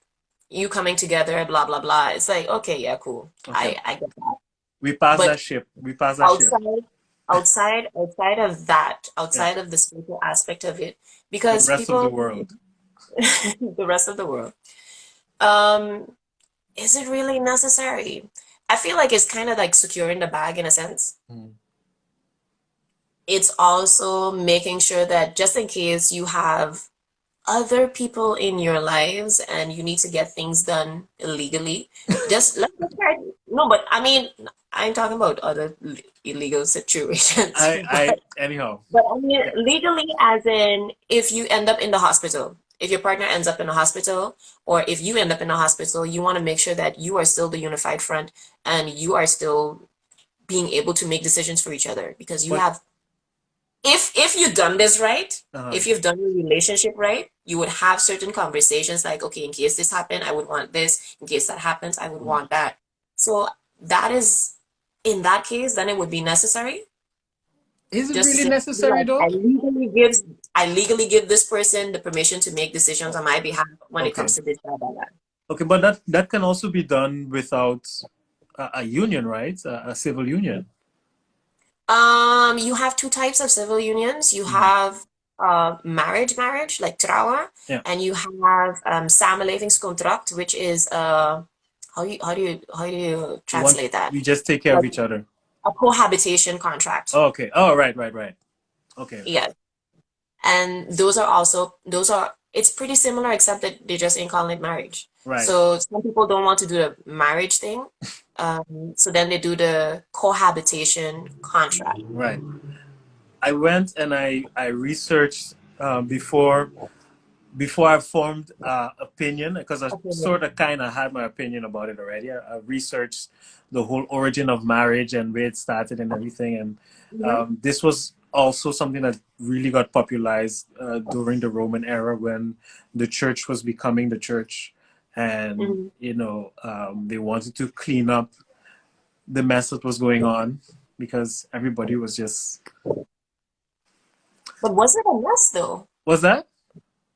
you coming together, blah blah blah. It's like, okay, yeah, cool. Okay. I get that. We passed that But ship. We passed that ship. outside outside of that, Yeah. outside of the spiritual aspect of it, The because rest of the people, world. the rest of the world, um, is it really necessary? I feel like it's kind of like securing the bag in a sense. Mm. It's also making sure that just in case you have other people in your lives and you need to get things done illegally, just let me try. No, but I mean, I'm talking about other illegal situations, I anyhow. but I mean, Yeah. legally, as in if you end up in the hospital, if your partner ends up in a hospital, or if you end up in a hospital, you want to make sure that you are still the unified front and you are still being able to make decisions for each other because you But have, if you've done this right, uh, if you've done your relationship right, you would have certain conversations like, okay, in case this happened, I would want this. In case that happens, I would want that. So that is, in that case, then it would be necessary is it just to really say, necessary like, though? I legally give this person the permission to make decisions on my behalf when it Okay. comes to this, blah, blah, blah. Okay, but that can also be done without a union, right? A civil union. You have two types of civil unions. You Mm. have marriage, like trouwen, Yeah. and you have samenlevingscontract, which is how do you You want translate that? we just take care of Like each other. a cohabitation contract. Oh, okay. Oh, right. Okay. Yes. And those are it's pretty similar except that they just ain't calling it marriage. Right. So some people don't want to do the marriage thing. So then they do the cohabitation contract. Right. I went and I researched before I formed opinion because I Opinion. sort of kind of had my opinion about it already. I researched the whole origin of marriage and where it started and everything, and Mhm. this was also something that really got popularized during the Roman era when the church was becoming the church, and Mhm. they wanted to clean up the mess that was going on because everybody was just But was it a mess though? was that.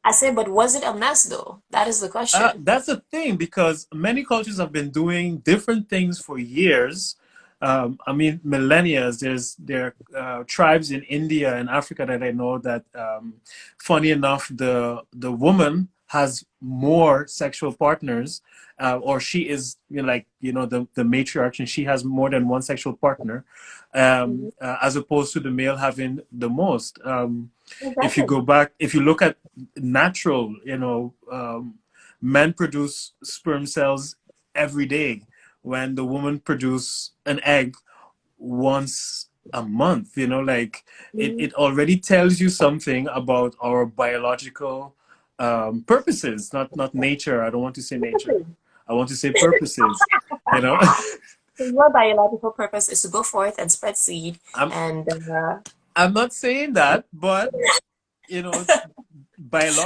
I said, but was it a mess though? That is the question. That's the thing because many cultures have been doing different things for years. I mean, millennia. There are tribes in India and Africa that I know that, funny enough, the woman has more sexual partners, or she is the matriarch, and she has more than one sexual partner, Mhm. as opposed to the male having the most. If you Exactly. go back, if you look at natural, men produce sperm cells every day when the woman produce an egg once a month. You know, like it already tells you something about our biological purposes, not nature. I don't want to say nature. I want to say purposes, you know. So your biological purpose is to go forth and spread seed, I'm and I'm not saying that, but you know,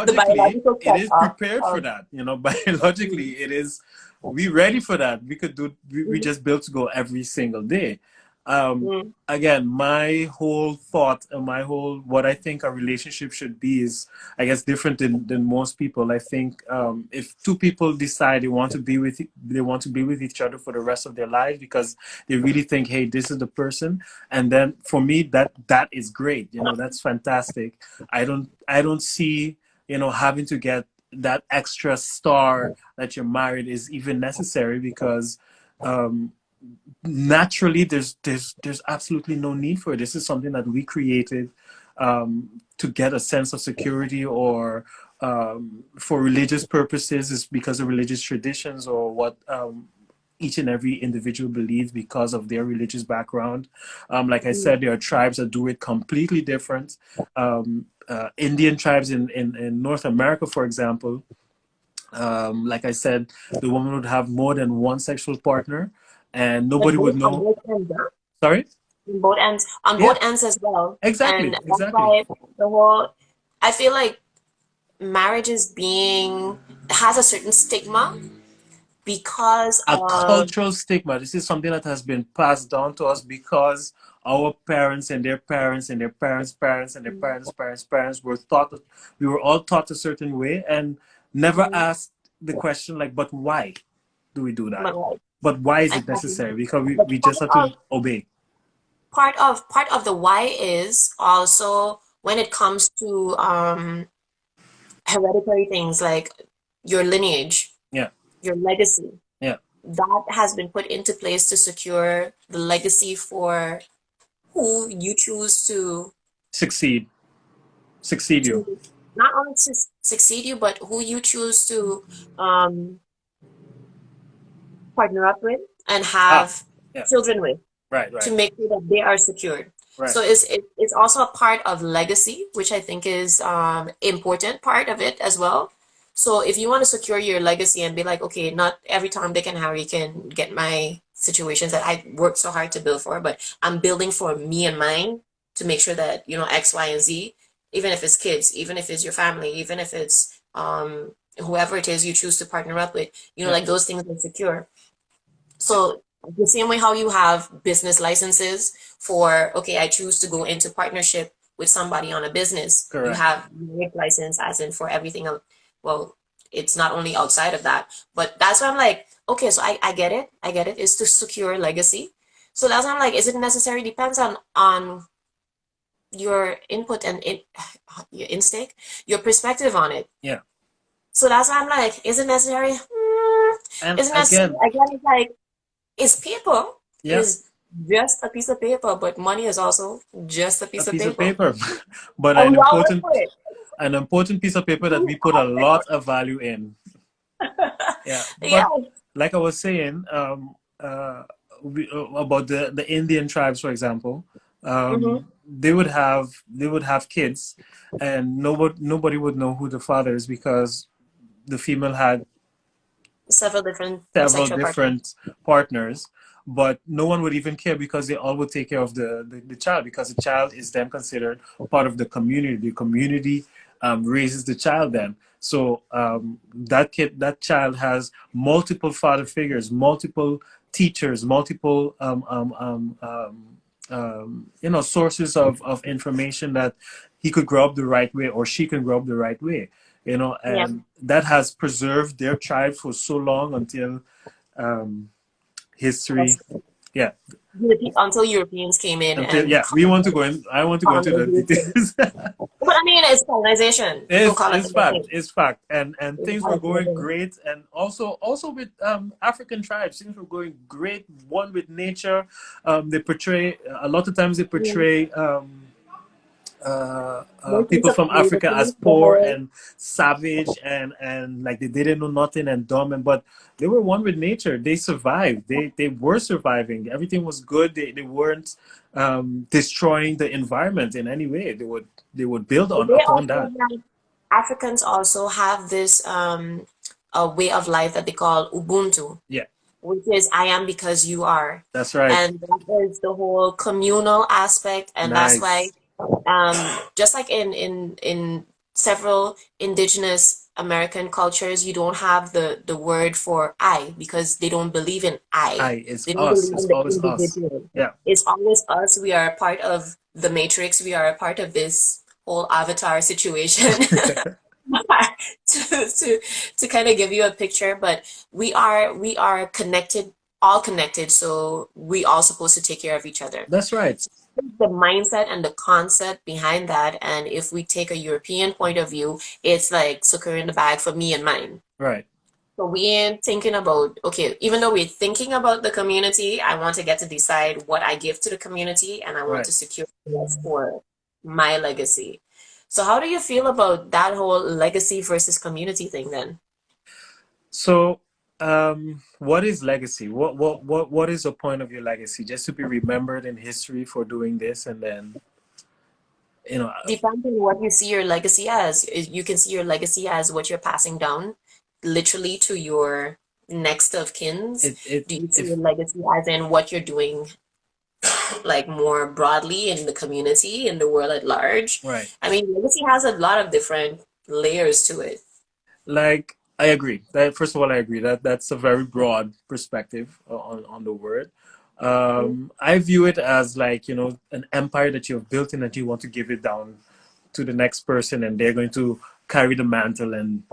the biologically biological it is setup prepared for of that. You know, biologically it is, we ready for that. We could do, we mm, just built to go every single day. mm, Again, my whole thought and my whole, what I think a relationship should be is, I guess, different than most people. I think if two people decide they want to be with, they want to be with each other for the rest of their lives because they really think, hey, this is the person, and then for me that is great. You know, that's fantastic. I don't see, you know, having to get that extra star that you're married is even necessary because um, naturally there's absolutely no need for it. This is something that we created to get a sense of security, or for religious purposes, is because of religious traditions or what each and every individual believes because of their religious background. Like I mm. said, there are tribes that do it completely different. Indian tribes in North America, for example, like I said, the woman would have more than one sexual partner, and Like nobody would both on know. both ends, huh? Sorry? On Yeah, both ends as well, and exactly, that's exactly. why the whole. I feel like marriage is being has a certain stigma because A of cultural stigma. This is something that has been passed down to us because our parents and their parents and their parents' parents and their parents were taught. We were all taught a certain way and never mm, asked the question like, but why do we do that? but like But why is it exactly. necessary? Because But we just have to obey. part of the why is also when it comes to hereditary things like your lineage, Yeah, your legacy. yeah. That has been put into place to secure the legacy for who you choose Succeed. Succeed you. to not only to succeed you, but who you choose to um, partner up with and Ah, have yeah. children with Right, to right, make sure that they are secured. right. So it's also a part of legacy, which I think is important part of it as well. So if you want to secure your legacy and be like, okay, not every Tom, Dick, and Harry can get my situations that I worked so hard to build for, but I'm building for me and mine to make sure that, you know, X, Y, and Z, even if it's kids, even if it's your family, even if it's whoever it is you choose to partner up with, you know, Yeah, like those things are secure. So the same way how you have business licenses for, okay, I choose to go into partnership with somebody on a business. You correct. have unique license as in for everything. Well, it's not only outside of that, but that's why I'm like, okay, so I get it. I get it. It's to secure legacy. So that's why I'm like, is it necessary? Depends on your input and your instinct, your perspective on it. Yeah. So that's why I'm like, is it necessary? And Is it necessary? again, Again, it's like is paper yeah, is just a piece of paper, but money is also just a a piece of piece of paper. paper, but And we all work for it. an important piece of paper that We we put a all work for lot of value in. Yeah, it. Yeah. but like I was saying, about the Indian tribes, for example, Mm-hmm. they would have kids, and nobody would know who the father is because the female had Several different several sexual partners. different partners, but no one would even care because they all would take care of the child, because the child is then considered part of the community. The community raises the child then. So that child has multiple father figures, multiple teachers, multiple you know, sources of information that he could grow up the right way or she can grow up the right way, you know, Yeah. and that has preserved their child for so long until um, history. That's Yeah, until Europeans came in until, and yeah, we want to go in. I want to go into the colonization. details. But I mean, it's colonization. People call it It's fact. colonization. It's fact. And It's things were going colonization. great. And also with African tribes, things were going great. One with nature. They portray a lot of times. They Mm. portray Monkeys people of from Africa as community, poor and savage and like they didn't know nothing and dumb and but they were one with nature. They survived. They were surviving. Everything was good. They weren't destroying the environment in any way. They would build on they upon also that. like Africans also have this a way of life that they call Ubuntu, Yeah, which is I am because you are. that's right. And that is the whole communal aspect. And that's why, Nice. just like in several indigenous American cultures, you don't have the word for I because they don't believe in I. It's They don't us. believe It's in the always us. individual. Yeah. It's always us. We are a part of the matrix. We are a part of this whole avatar situation. to to to kind of give you a picture, but we are connected, all connected, so we all supposed to take care of each other. That's right. So the mindset and the concept behind that, and if we take a European point of view, it's like sucker in the bag for me and mine. Right. So we ain't thinking about, okay, even though we're thinking about the community, I want to get to decide what I give to the community and I want Right. to secure this for my legacy. So how do you feel about that whole legacy versus community thing then? So, what is legacy? What is the point of your legacy? Just to be remembered in history for doing this, and then you know, Depends on what you see your legacy as. You can see your legacy as what you're passing down literally to your next of kins. it Do you see your if legacy as in what you're doing like more broadly in the community, in the world at large? right. I mean, legacy has a lot of different layers to it. Like I agree. That first of all, I agree that that's a very broad perspective on the word. I view it as like an empire that you've built and that you want to give it down to the next person, and they're going to carry the mantle and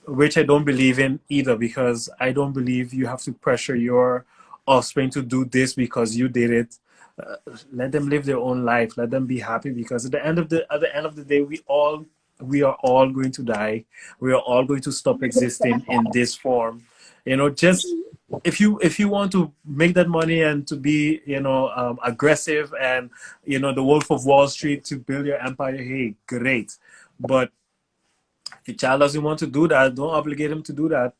which I don't believe in either because I don't believe you have to pressure your offspring to do this because you did it. Uh, Let them live their own life. Let them be happy because at the end of the day, we are all going to die. We are all going to stop existing in this form. Just if you want to make that money and to be aggressive and the Wolf of Wall Street to build your empire, hey, great. But if your child doesn't want to do that, don't obligate him to do that.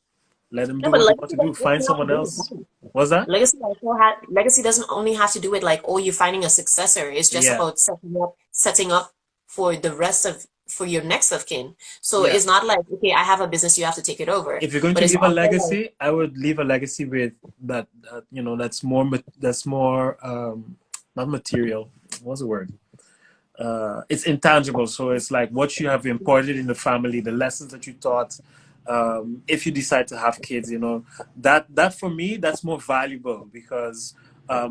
Let him No, do but what he wants legacy to do. doesn't Find only have to someone do with else. that. What's that? Legacy doesn't only have to do with like, oh, you're finding a successor. It's just Yeah, about setting up for the rest of for your next of kin. So yeah. it's not like, okay, I have a business, you have to take it over. If you're going But to it's leave a also like, legacy, I would leave a legacy with that. That's more not material. What's the word? It's intangible. So it's like what you have imported in the family, the lessons that you taught. If you decide to have kids, that for me, that's more valuable because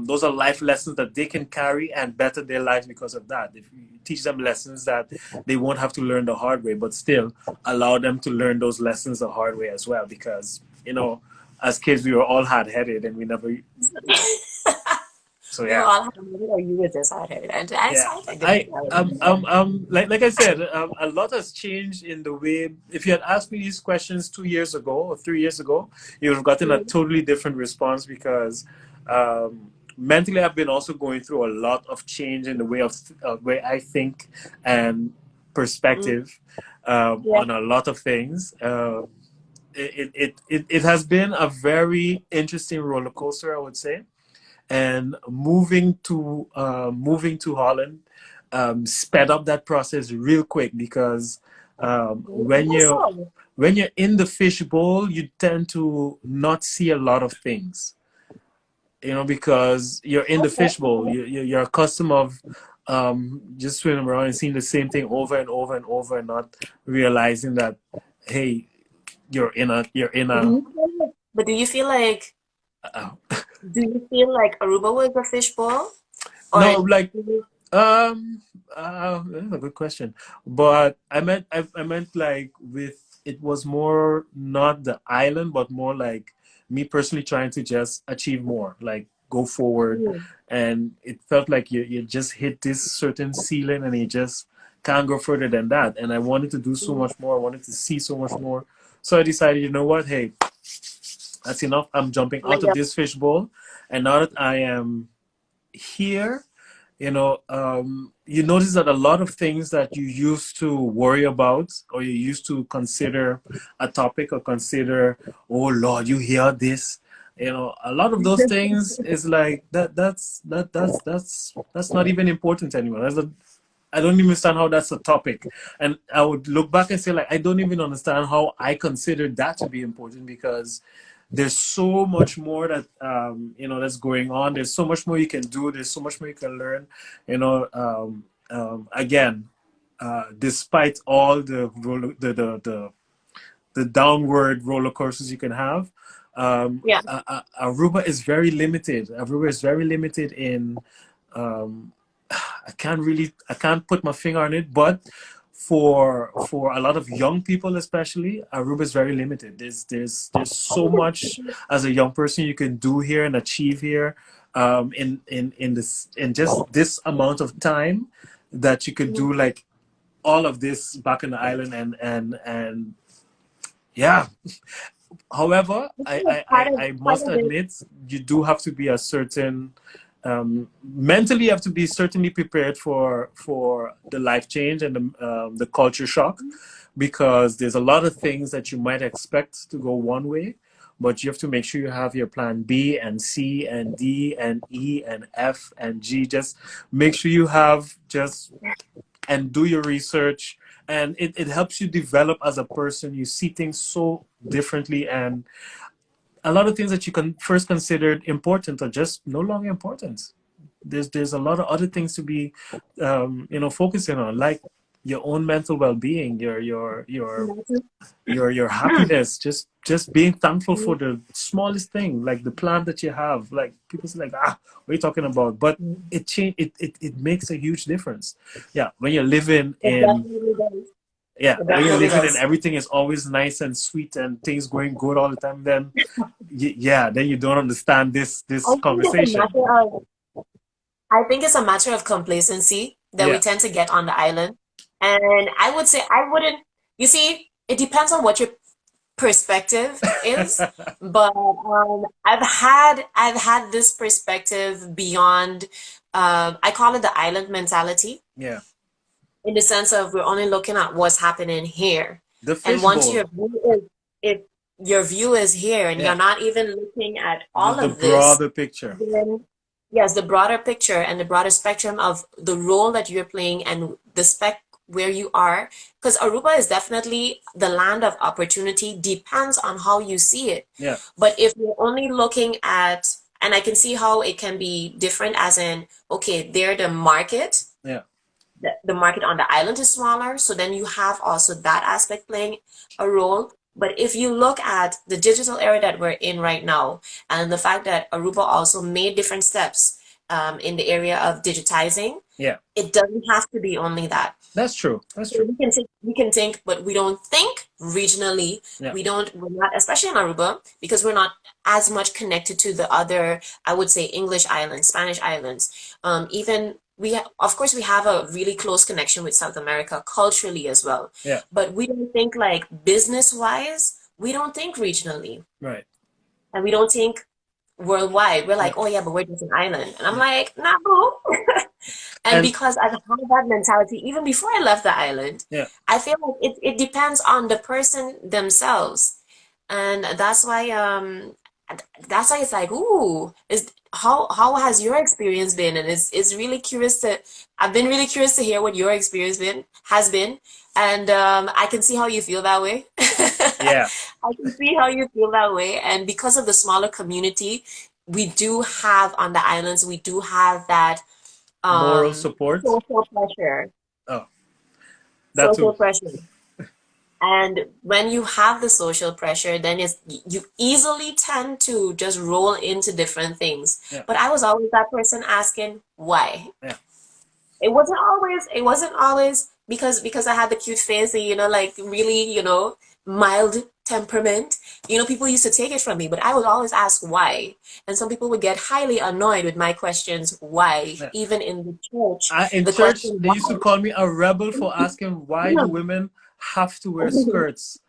those are life lessons that they can carry and better their lives because of that. If you teach them lessons that they won't have to learn the hard way, but still allow them to learn those lessons the hard way as well. Because as kids, we were all hard headed and we never. So we were yeah. all hard-headed or you were just hard-headed. And I Yeah, I think I that. like I said, a lot has changed in the way. If you had asked me these questions 2 years ago or 3 years ago, you would have gotten a Mhm. totally different response because mentally I've been also going through a lot of change in the way I think and Mm. perspective Yeah. on a lot of things. It has been a very interesting roller coaster, I would say, and moving to Holland sped up that process real quick because I guess so. when you're in the fishbowl, you tend to not see a lot of things, because you're in the fishbowl. Okay. You're accustomed of just swimming around and seeing the same thing over and over and over, and not realizing that, hey, you're in a But uh, do you feel like Aruba was a fishbowl? Or no, like Um, that's a good question. But I meant like it was more not the island, but more like me personally trying to just achieve more, like go forward. Mm, And it felt like you just hit this certain ceiling and you just can't go further than that. And I wanted to do so mm, much more. I wanted to see so much more. So I decided, you know what? Hey, that's enough. I'm jumping out of layup. this fishbowl. And now that I am here, you notice that a lot of things that you used to worry about or you used to consider a topic or consider, oh Lord, you hear this, a lot of those things is like that's not even important anymore. I don't even understand how that's a topic. And I would look back and say, like, I don't even understand how I considered that to be important, because there's so much more that that's going on. There's so much more you can do. There's so much more you can learn. Again, despite all the downward roller coasters you can have, Yeah. Aruba is very limited. Aruba is very limited in. I can't put my finger on it, but for a lot of young people especially, Aruba is very limited. There's so much as a young person you can do here and achieve here, in just this amount of time, that you could do like all of this back in the island. And yeah. However, I Part must of it. admit, you do have to be a certain, mentally you have to be certainly prepared for the life change and the culture shock, because there's a lot of things that you might expect to go one way, but you have to make sure you have your plan B and C and D and E and F and G. Just make sure you have just and do your research, and it helps you develop as a person. You see things so differently, and a lot of things that you can first considered important are just no longer important. There's a lot of other things to be focusing on, like your own mental well-being, your happiness, just being thankful for the smallest thing, like the plant that you have. Like people say, like, what are you talking about? But it makes a huge difference. Yeah, when you're living It in definitely does. yeah, It when you're definitely living and does. everything is always nice and sweet and things going good all the time, then yeah, then you don't understand this I think it's a conversation. matter of I think it's a matter of complacency that we Yeah. tend to get on the island. And I would say I wouldn't, you see, it depends on what your perspective is. But I've had this perspective beyond I call it the island mentality, Yeah. in the sense of we're only looking at what's happening here. The And once fishbowl. if your view is here and you're Yeah. not even looking at all The of this, broader picture. then yes, the broader picture and the broader spectrum of the role that you're playing and the spec where you are, because Aruba is definitely the land of opportunity, depends on how you see it. Yeah. But if you're only looking at, and I can see how it can be different, as in, okay, they're the market, Yeah. the market on the island is smaller, so then you have also that aspect playing a role. But if you look at the digital era that we're in right now, and the fact that Aruba also made different steps in the area of digitizing, Yeah. it doesn't have to be only that. That's true. That's So true. we can think, but we don't think regionally. Yeah. We're not, especially in Aruba, because we're not as much connected to the other, I would say, English islands, Spanish islands. Even of course, we have a really close connection with South America culturally as well. Yeah. But we don't think like business wise, we don't think regionally, Right. and we don't think worldwide. We're Yeah. like, oh yeah, but we're just an island. And I'm Yeah. like, nah, boo. And And because I've had that mentality even before I left the island, yeah. I feel like it depends on the person themselves. And that's why it's like, ooh, is how has your experience been? And it's really curious to I've been really curious to hear what your experience has been. And I can see how you feel that way. Yeah. I can see how you feel that way. And because of the smaller community, we do have on the islands, we do have that Moral um support. social pressure. Oh, that Social too. pressure. And when you have the social pressure, then you easily tend to just roll into different things. Yeah. But I was always that person asking why. Yeah. It wasn't always because I had the cute face and like really, mild temperament. People used to take it from me, but I would always ask why. And some people would get highly annoyed with my questions why. Yeah. Even in the church, In the church, question they used to why. call me a rebel for asking, why do women have to wear skirts?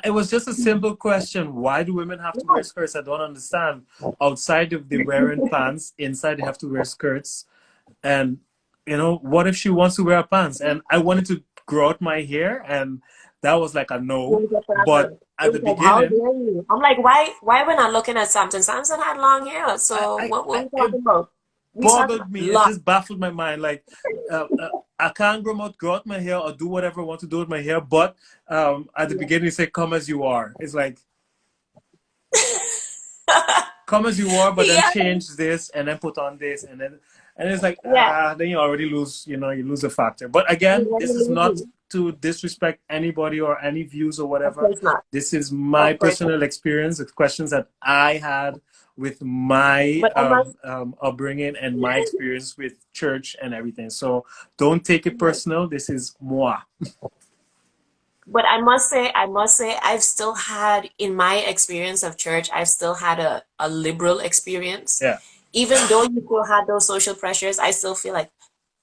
It was just a simple question. Why do women have to wear skirts? I don't understand. Outside, if they're wearing pants, inside they have to wear skirts. And what if she wants to wear pants? And I wanted to grow out my hair, and that was like a It no. was a But problem. It at the was like, how beginning, dare you? I'm like, why we're not looking at Samson? Samson had long hair, so what are we it talking about? We talking boggled about me. It long. just baffled my mind. Like, I can't grow out my hair or do whatever I want to do with my hair. But at the beginning, you say, "Come as you are." It's like, come as you are, but then Yeah, change this and then put on this, and it's like, yeah. then you already lose, you lose a factor. But again, You this is really not do. to disrespect anybody or any views or Of whatever. course not. This is my Of course not. personal experience, the questions that I had with my But I must. upbringing and my experience with church and everything. So don't take it personal. This is moi. But I must say, I've still had, in my experience of church, I've still had a liberal experience. Yeah. Even though you still had those social pressures, I still feel like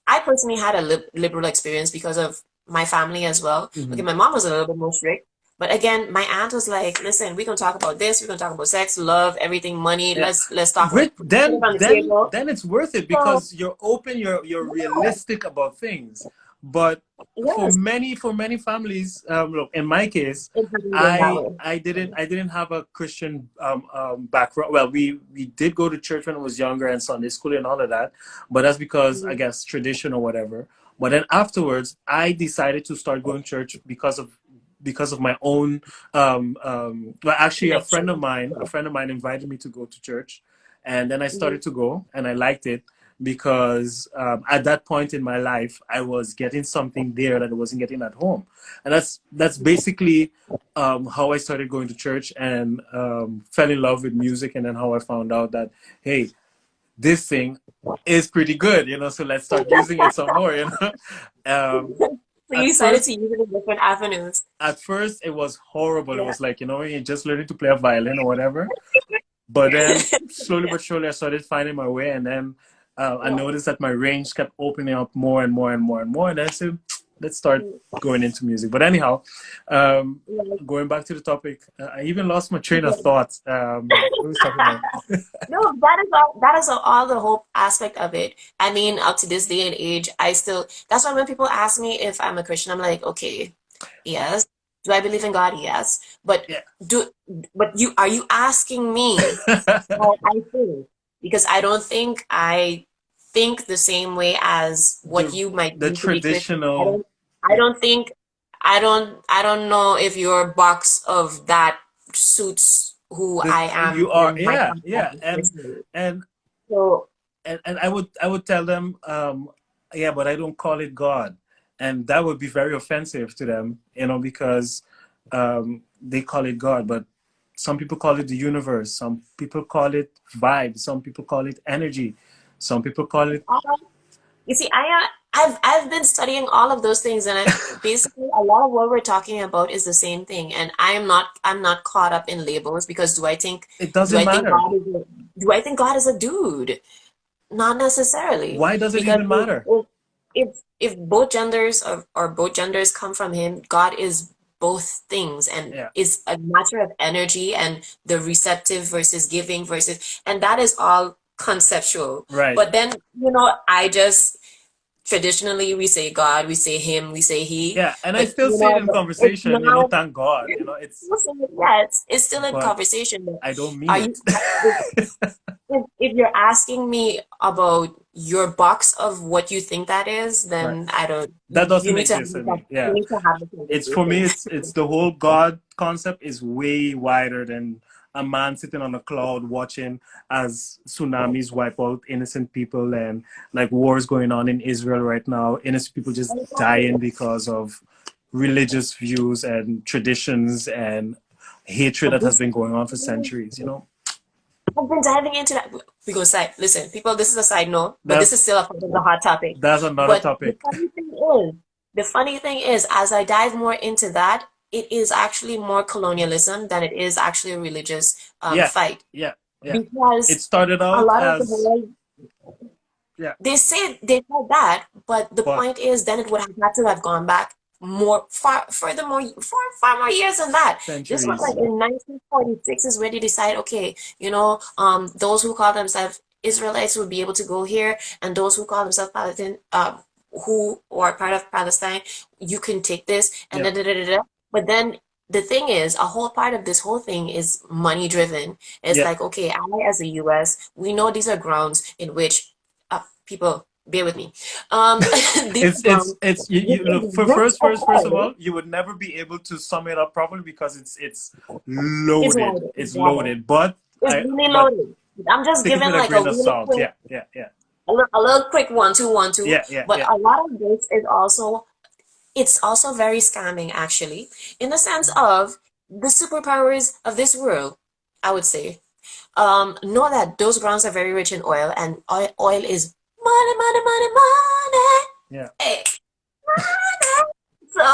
I personally had a liberal experience because of my family as well. Okay, Mhm. my mom was a little bit more strict, but again, my aunt was like, "Listen, we're gonna talk about this. We're gonna talk about sex, love, everything, money. Yeah. Let's talk about With it. Put it on the table." then it's worth it So because you're open, you're yeah, realistic about things. But yes, for many families, look, in my case, it hasn't been that way. I didn't have a Christian background. Well, we did go to church when I was younger and Sunday school and all of that, but that's because I Mhm. guess tradition or whatever. But then afterwards, I decided to start going to church because of my own well, actually Connection. a So, friend of mine invited me to go to church, and then I mhm. started to go and I liked it because at that point in my life I was getting something there that I wasn't getting at home, and that's basically how I started going to church and fell in love with music, and then how I found out that, hey, this thing is pretty good, so let's start using it some more, So you at decided to first use it in different avenues. at first it was horrible. It Yeah. was like, you're just learning to play a violin or whatever. But then slowly but surely I started finding my way, and then I Yeah. noticed that my range kept opening up more and more and more and more, and I said, let's start going into music. But anyhow, um, Yeah. going back to the topic, I even lost my train of Yeah. thought. What was talking about? No, that is all. That is all the hope aspect of it. I mean, up to this day and age, I still. That's why when people ask me if I'm a Christian, I'm like, okay, yes. Do I believe in God? Yes. But Yeah. do but you are you asking me how I think? Because I don't think I think the same way as what the you might the deem to be Christian. I traditional. don't. I Yeah. don't think. I don't know if your box of that suits who I am You are, in my yeah, yeah, context personally. and So and I would tell them, yeah, but I don't call it God, and that would be very offensive to them, because they call it God, but some people call it the universe, some people call it vibe, some people call it energy, some people call it. uh, you see, I've been studying all of those things, and basically a lot of what we're talking about is the same thing. And I'm not caught up in labels because It do doesn't I think matter. do I think God is a dude? Not necessarily, Why does it because even matter? if both genders or both genders come from him, God is both things and Yeah, is a matter of energy and the receptive versus giving versus, and that is all conceptual. right. But then, I just traditionally we say God, we say him, we say he, Yeah, and I but still say it in but it's conversation, now, thank God, it's, yeah, it's still in but conversation. But I don't mean are it. you? If you're asking me about your box of what you think that is, Right. then I don't. That You doesn't need to have exist in me. you Yeah. need to have the It's, for me, conversation. it's the whole God concept is way wider than a man sitting on a cloud watching as tsunamis wipe out innocent people, and like wars going on in Israel right now, innocent people just dying because of religious views and traditions and hatred But that has this, been going on for centuries. I've been diving into that. We go side. Listen, people, this is a side note, but this That's is still a part of the hot topic. that's another But topic. the funny thing is, as I dive more into that, it is actually more colonialism than it is actually a religious Yeah, fight. yeah, yeah. It Because started a out lot of the as, world, yeah, they said that, but the but point is, then it would have had to have gone back far more years than that. This was like centuries. in 1946 is where they decide, okay, those who call themselves Israelites would be able to go here, and those who call themselves Palestine, who are part of Palestine, you can take this, and Yeah. da da da da da. But then the thing is, a whole part of this whole thing is money driven. It's Yeah. like, okay, I as a US, we know these are grounds in which people bear with me. These grounds you look for rich first of oil all, you would never be able to sum it up properly because it's is loaded. wider. It's It's wider. loaded. But It's really but loaded. I'm just take it giving with a like a grain of really salt. quick, Yeah, yeah, yeah. a little quick one, two. Yeah, yeah, But yeah. a lot of this is also, it's also very scamming actually, in the sense of the superpowers of this world, I would say. Know that those grounds are very rich in oil, and oil is money, money, money, money. Yeah. Hey, so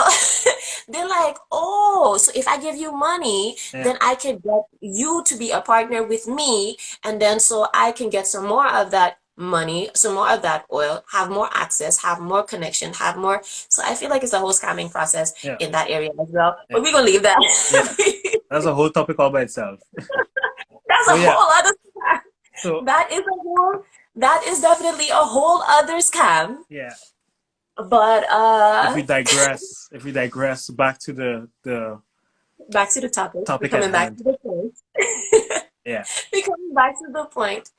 they're like, oh, so if I give you money, Yeah. then I can get you to be a partner with me, and then so I can get some more of that money, some more of that oil, have more access, have more connection, have more. So I feel like it's a whole scamming process Yeah. in that area as well. Yeah. But we're gonna leave that. Yeah. That's a whole topic all by itself. That's So a yeah. whole other scam. So That is definitely a whole other scam. yeah. But If we digress back to the back to the topic. We're topic at coming back hand. to the point. Yeah. We're coming back to the point.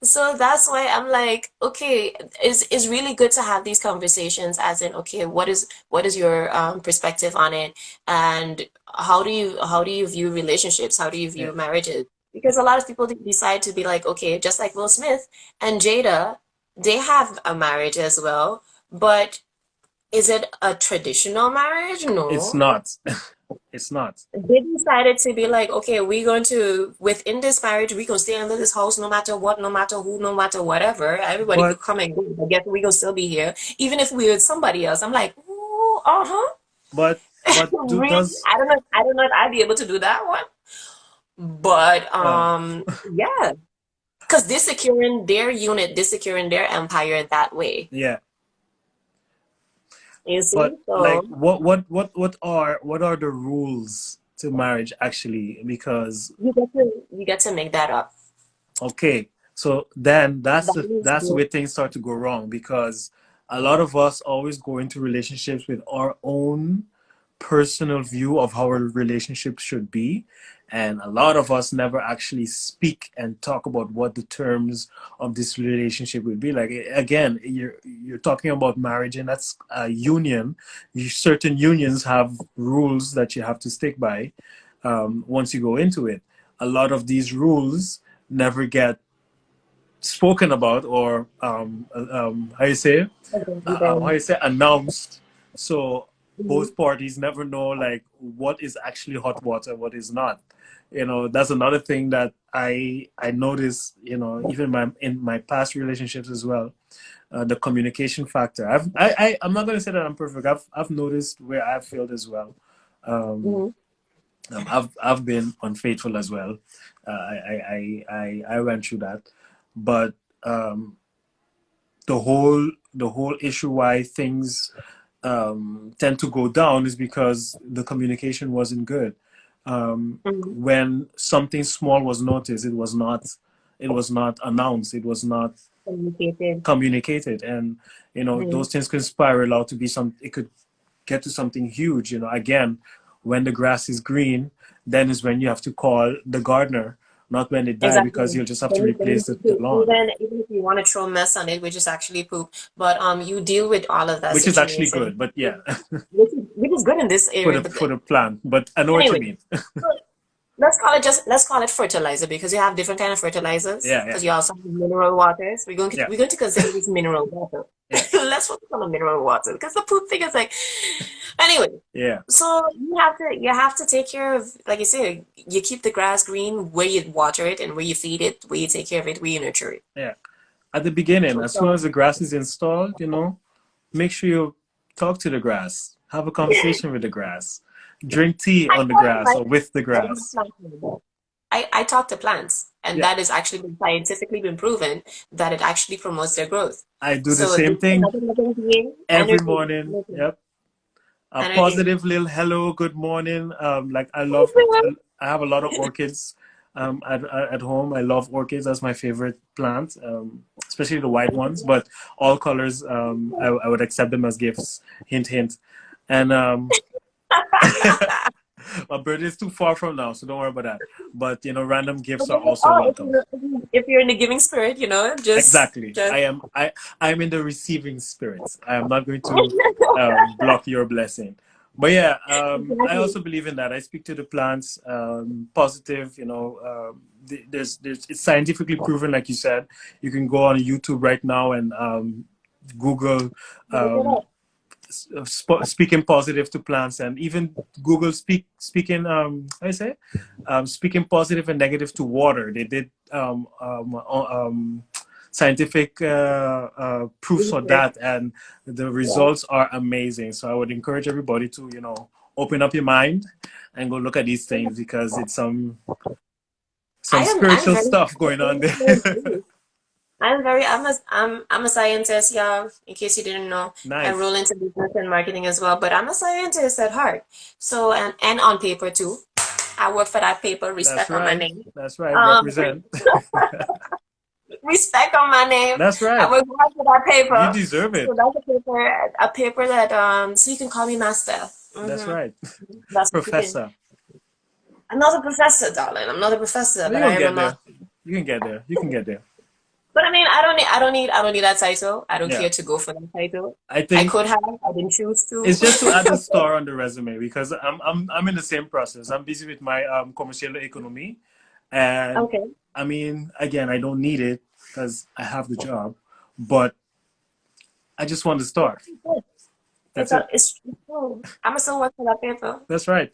So that's why I'm like, okay, it's really good to have these conversations as in, okay, what is your perspective on it, and how do you view relationships? How do you Yeah. view marriages? Because a lot of people decide to be like, okay, just like Will Smith and Jada, they have a marriage as well, but is it a traditional marriage? It's No. not. It's not. They decided to be like, okay, we're going to, within this marriage, we're going to stay under this house no matter what, no matter who, no matter whatever. Everybody But could come and go, but guess we're going to still be here. Even if we're with somebody else. I'm like, ooh, uh-huh. but Really? does I don't know if I'd be able to do that one. But well yeah. Because they're securing their unit, they're securing their empire that way. yeah. You see? But like So what are the rules to marriage actually? Because you get to make that up. okay, so then That is that's good. where things start to go wrong because a lot of us always go into relationships with our own personal view of how a relationship should be, and a lot of us never actually speak and talk about what the terms of this relationship would be like. Again, you're talking about marriage, and that's a union. Certain unions have rules that you have to stick by once you go into it. A lot of these rules never get spoken about or how you say how Even, you say announced, so mhm. both parties never know like what is actually hot water, what is not. That's another thing that I noticed, even in my past relationships as well. The communication factor. I'm not going to say that I'm perfect. I've noticed where I've failed as well. um, Mhm. I've been unfaithful as well. I went through that, but um, the whole issue why things tend to go down is because the communication wasn't good. Mhm. When something small was noticed, it was not announced. It was not Communicated. communicated, and Mhm. those things can spiral out to be some. It could get to something huge. Again, when the grass is green, then is when you have to call the gardener, not when it die, Exactly. because you'll just have to Then replace the lawn, even if you want to throw mess on it, which is actually poop, but you deal with all of that which is actually situation, good. But yeah, which is good in this for area. the But for the plant. But I know what you anyway, mean. so let's call it fertilizer, because you have different kind of fertilizers, Yeah, yeah, because you also have mineral waters. We're going to yeah, we're going to consider this mineral water. yeah, Let's focus on the mineral water, because the poop thing is like, anyway. yeah, So you have to take care of, like you say, you keep the grass green where you water it and where you feed it, where you take care of it, where you nurture it. yeah. At the beginning, So, as soon as the grass is installed, make sure you talk to the grass, have a conversation with the grass, drink tea I on the talk to grass my or with the I don't have grass. plants anymore. I talk to plants, and Yeah, that has actually been scientifically been proven that it actually promotes their growth. I do the So this same is thing another living being, every energy, morning. energy, Yep. A energy. positive little hello, good morning. Like I have a lot of orchids. at home. I love orchids. That's my favorite plant, especially the white ones. But all colors, I would accept them as gifts. Hint, hint. And my birthday is too far from now, so don't worry about that. But random gifts are also Oh, welcome. if you're in the giving spirit, Exactly. just I'm in the receiving spirit. I am not going to block your blessing. But yeah, I exactly. also believe in that. I speak to the plants, positive. There's it's scientifically proven, like you said. You can go on YouTube right now and Google Look it um, up. speaking positive to plants, and even Google speaking how you say speaking positive and negative to water. They did scientific proofs for Research. that, and the Yeah. results are amazing. So I would encourage everybody to open up your mind and go look at these things, because it's some I'm spiritual very, stuff going on there. I'm a scientist, y'all. In case you didn't know, I roll Nice. into business and marketing as well, but I'm a scientist at heart. So, and on paper too. I work for that paper, That's respect on my right. name. That's right. Um, Represent. respect on my name. That's I right. work hard for that You paper. deserve So it. that's a paper that so you can call me master. That's right. That's what you can. Professor. I'm not a professor, darling. I'm not a professor, But but you're I gonna am a get there. master. You can get there. You can get there. But I mean, I don't need that title. I don't Yeah. care to go for that title. I I think could have. I didn't choose to. it's just to add the star on the resume, because I'm in the same process. I'm busy with my commercial economy, and Okay. I mean, again, I don't need it because I have the job, but I just want the star. That's it. It's true. I'm still work for that paper. That's right.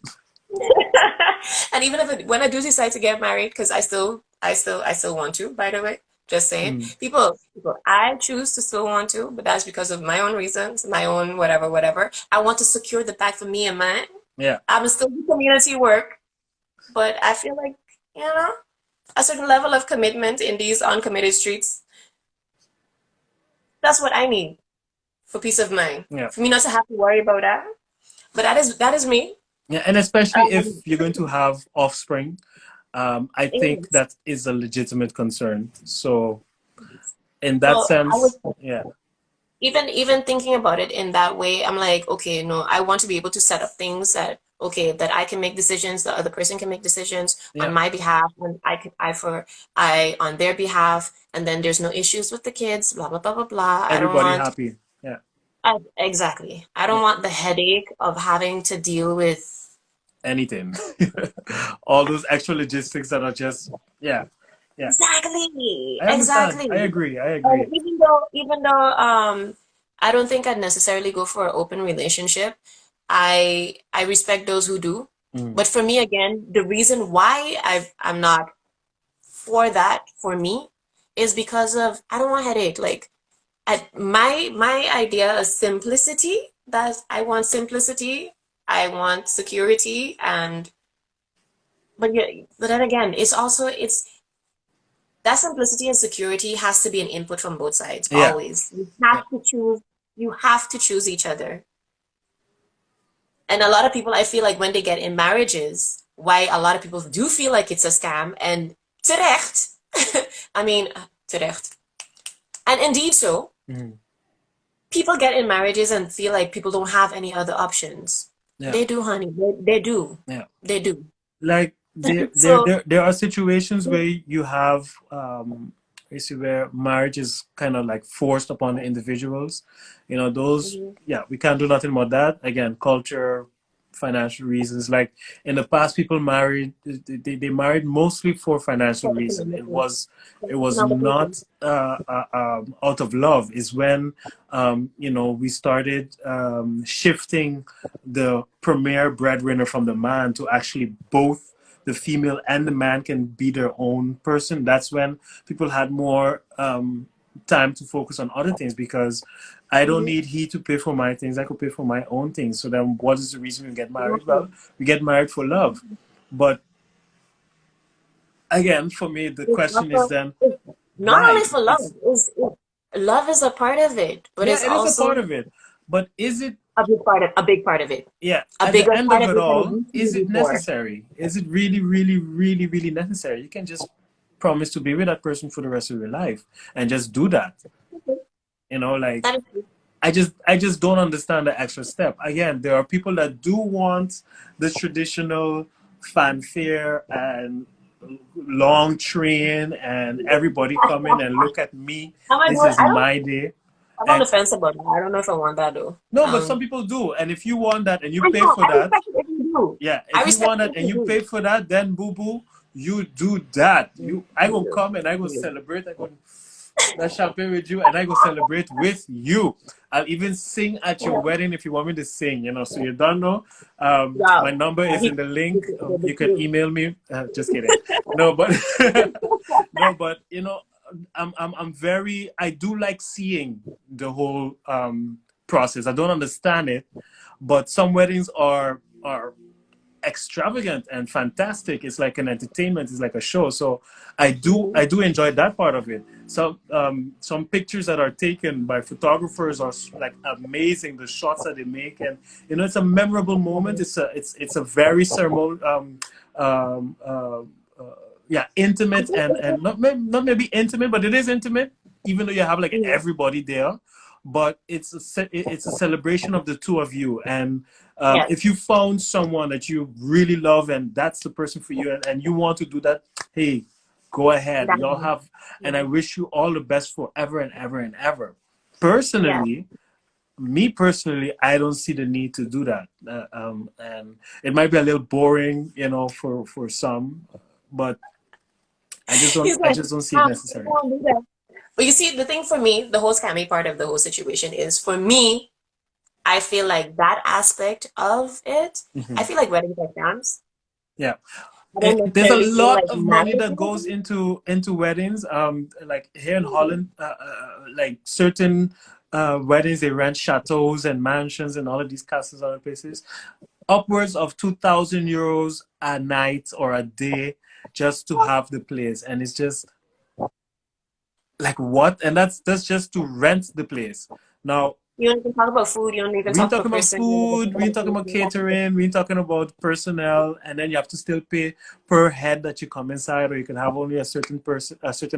And even if when I do decide to get married, because I still want to, by the way, just saying, Mm. people, I choose to still want to, but that's because of my own reasons, my own whatever, whatever. I want to secure the bag for me and mine. Yeah. I'm still do community work, but I feel like, you know, a certain level of commitment in these uncommitted streets, that's what I need for peace of mind. Yeah. For me not to have to worry about that. But that is me. Yeah. And especially if Um, you're going to have offspring, I think is. that is a legitimate concern. So in that So I was sense, yeah. even thinking about it in that way, I'm like, okay, no, I want to be able to set up things that okay, that I can make decisions, the other person can make decisions on Yeah. my behalf, and I on their behalf, and then there's no issues with the kids, blah blah blah blah blah. I don't Everybody want happy. Yeah. exactly. I Yeah. don't want the headache of having to deal with Anything. All those extra logistics that are just, yeah. Yeah. exactly, I understand. exactly. I agree. I And agree. even though I don't think I'd necessarily go for an open relationship. I respect those who do. Mm. But for me again, the reason why I'm not for that for me is because of I don't want headache. Like my idea is simplicity. That I want simplicity. I want security and but yeah, but then again, it's that simplicity and security has to be an input from both sides Yeah. always. Yeah. You have to choose each other. And a lot of people I feel like when they get in marriages, why a lot of people do feel like it's a scam and terecht. I mean terecht. And indeed so. Mm. People get in marriages and feel like people don't have any other options. Yeah. They do, honey. They do. Yeah. They do. Like So there are situations where you have you see where marriage is kind of like forced upon the individuals. Those, mhm. yeah, we can't do nothing about that. Again, culture, financial reasons. Like in the past, people married, they married mostly for financial For reason. economic It was economic reasons. not out of love. Is when we started shifting the premier breadwinner from the man to actually both the female and the man can be their own person. That's when people had more time to focus on other things, because I don't Mhm. need he to pay for my things. I could pay for my own things. So then what is the reason we get married? Well, Exactly. we get married for love. But again, for me, the It's question is also then it's not only why? for love. It's Love is a part of it, but Yeah, it's it is a also part of it. But is it a big part of it. Yeah, A at the bigger end part of of it it than it all, used to is be it before. necessary? Is it really, really, really, really necessary? You can just promise to be with that person for the rest of your life and just do that. You know, like That is true. I just don't understand the extra step. Again, there are people that do want the traditional fanfare and long train and everybody come in and look at me. This is I don't. my day. I'm on And the fence about that. I don't know if I want that though. no, but some people do. And if you want that and you I pay know. for I that, respect it if you do. yeah, I if you respect want it that if and you you do. pay for that, then boo boo, you do that. I will You come and I will do. celebrate. I go that champagne with you and I go celebrate with you. I'll even sing at your wedding if you want me to sing, so you don't know. My Wow. number is in the He link. could be You can cute. email me. Just kidding. No, but no, but I'm very, I do like seeing the whole process. I don't understand it, but some weddings are extravagant and fantastic. It's like an entertainment. It's like a show. So I do enjoy that part of it. So some pictures that are taken by photographers are like amazing. The shots that they make, and it's a memorable moment. It's a very ceremonial. Yeah, intimate and not maybe intimate, but it is intimate, even though you have like everybody there. But it's a celebration of the two of you, and Yes. if you found someone that you really love and that's the person for you, and you want to do that, hey, go ahead. That, Y'all have, and I wish you all the best forever and ever and ever. yeah. Me personally, I don't see the need to do that, and it might be a little boring, for some, but He's I like, just don't see it I necessary. won't do that. But you see, the thing for me, the whole scammy part of the whole situation is for me, I feel like that aspect of it, I Hmm. feel like weddings are scams. Yeah. I don't There's a necessarily feel lot like of money marriage that is a goes scam. into weddings. Like here in Holland, like certain weddings, they rent chateaus and mansions and all of these castles and other places, upwards of 2,000 euros a night or a day just to have the place, and it's just like what? And that's just to rent the place. Now You don't even talk about food. You don't even we ain't talk talking about about person. You don't even talk food, we about ain't talking about accommodation. catering, we ain't talking about personnel, and then you have to still pay per head that you come inside, or you can have only a certain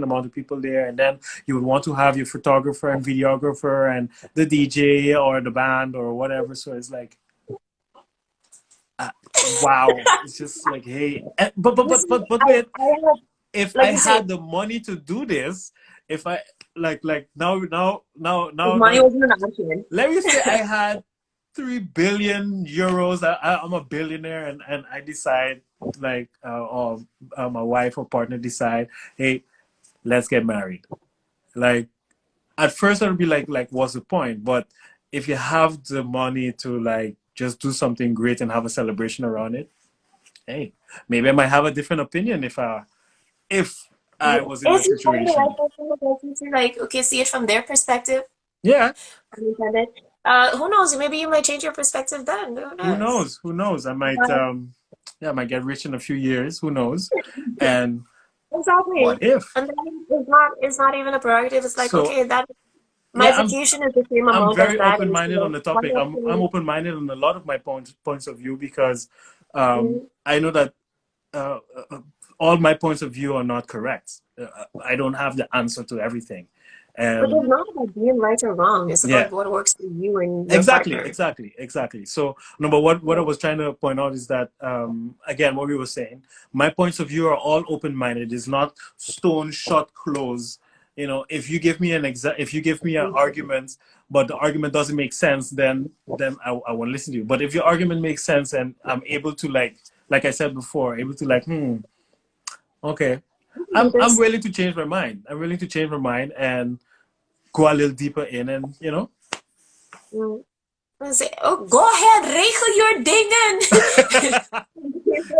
amount of people there, and then you would want to have your photographer and videographer and the DJ or the band or whatever. So it's like, uh, wow, it's just like, hey, You see, but wait, I have, if I like you say, had the money to do this, if I like if now, money wasn't an option. let me say I had 3 billion euros. I'm a billionaire, and I decide, like, or my wife or partner decide, hey, let's get married. Like, at first I'd be like, what's the point? But if you have the money to like just do something great and have a celebration around it, hey, maybe I might have a different opinion if I was in If that you find the right situation. person, the person to like, okay, see it from their perspective, Yeah, unintended. Who knows? Maybe you might change your perspective then. Who who knows? knows? Who knows? I might But yeah, I might get rich in a few years. Who knows? And exactly. what if? And then it's not even a prerogative. It's like, So okay, that my yeah, vacation is the same I'm amount as very that. open And minded on so the why topic. not I'm pay open minded on a lot of my points of view, because it? I know that uh, uh, all my points of view are not correct. I don't have the answer to everything, But and it's not about being right or wrong. It's yeah, about what works for you and your exactly, partner. exactly, exactly. So, no, but what I was trying to point out is that, again, what we were saying, my points of view are all open minded. It's not stone shut closed. If you give me if you give me an argument, but the argument doesn't make sense, then I won't listen to you. But if your argument makes sense and I'm able to, like I said before, able to, like, okay, Do I'm this. willing to change my mind. I'm willing to change my mind and go a little deeper in, and Mm. And say, oh, go ahead, regel your dingen.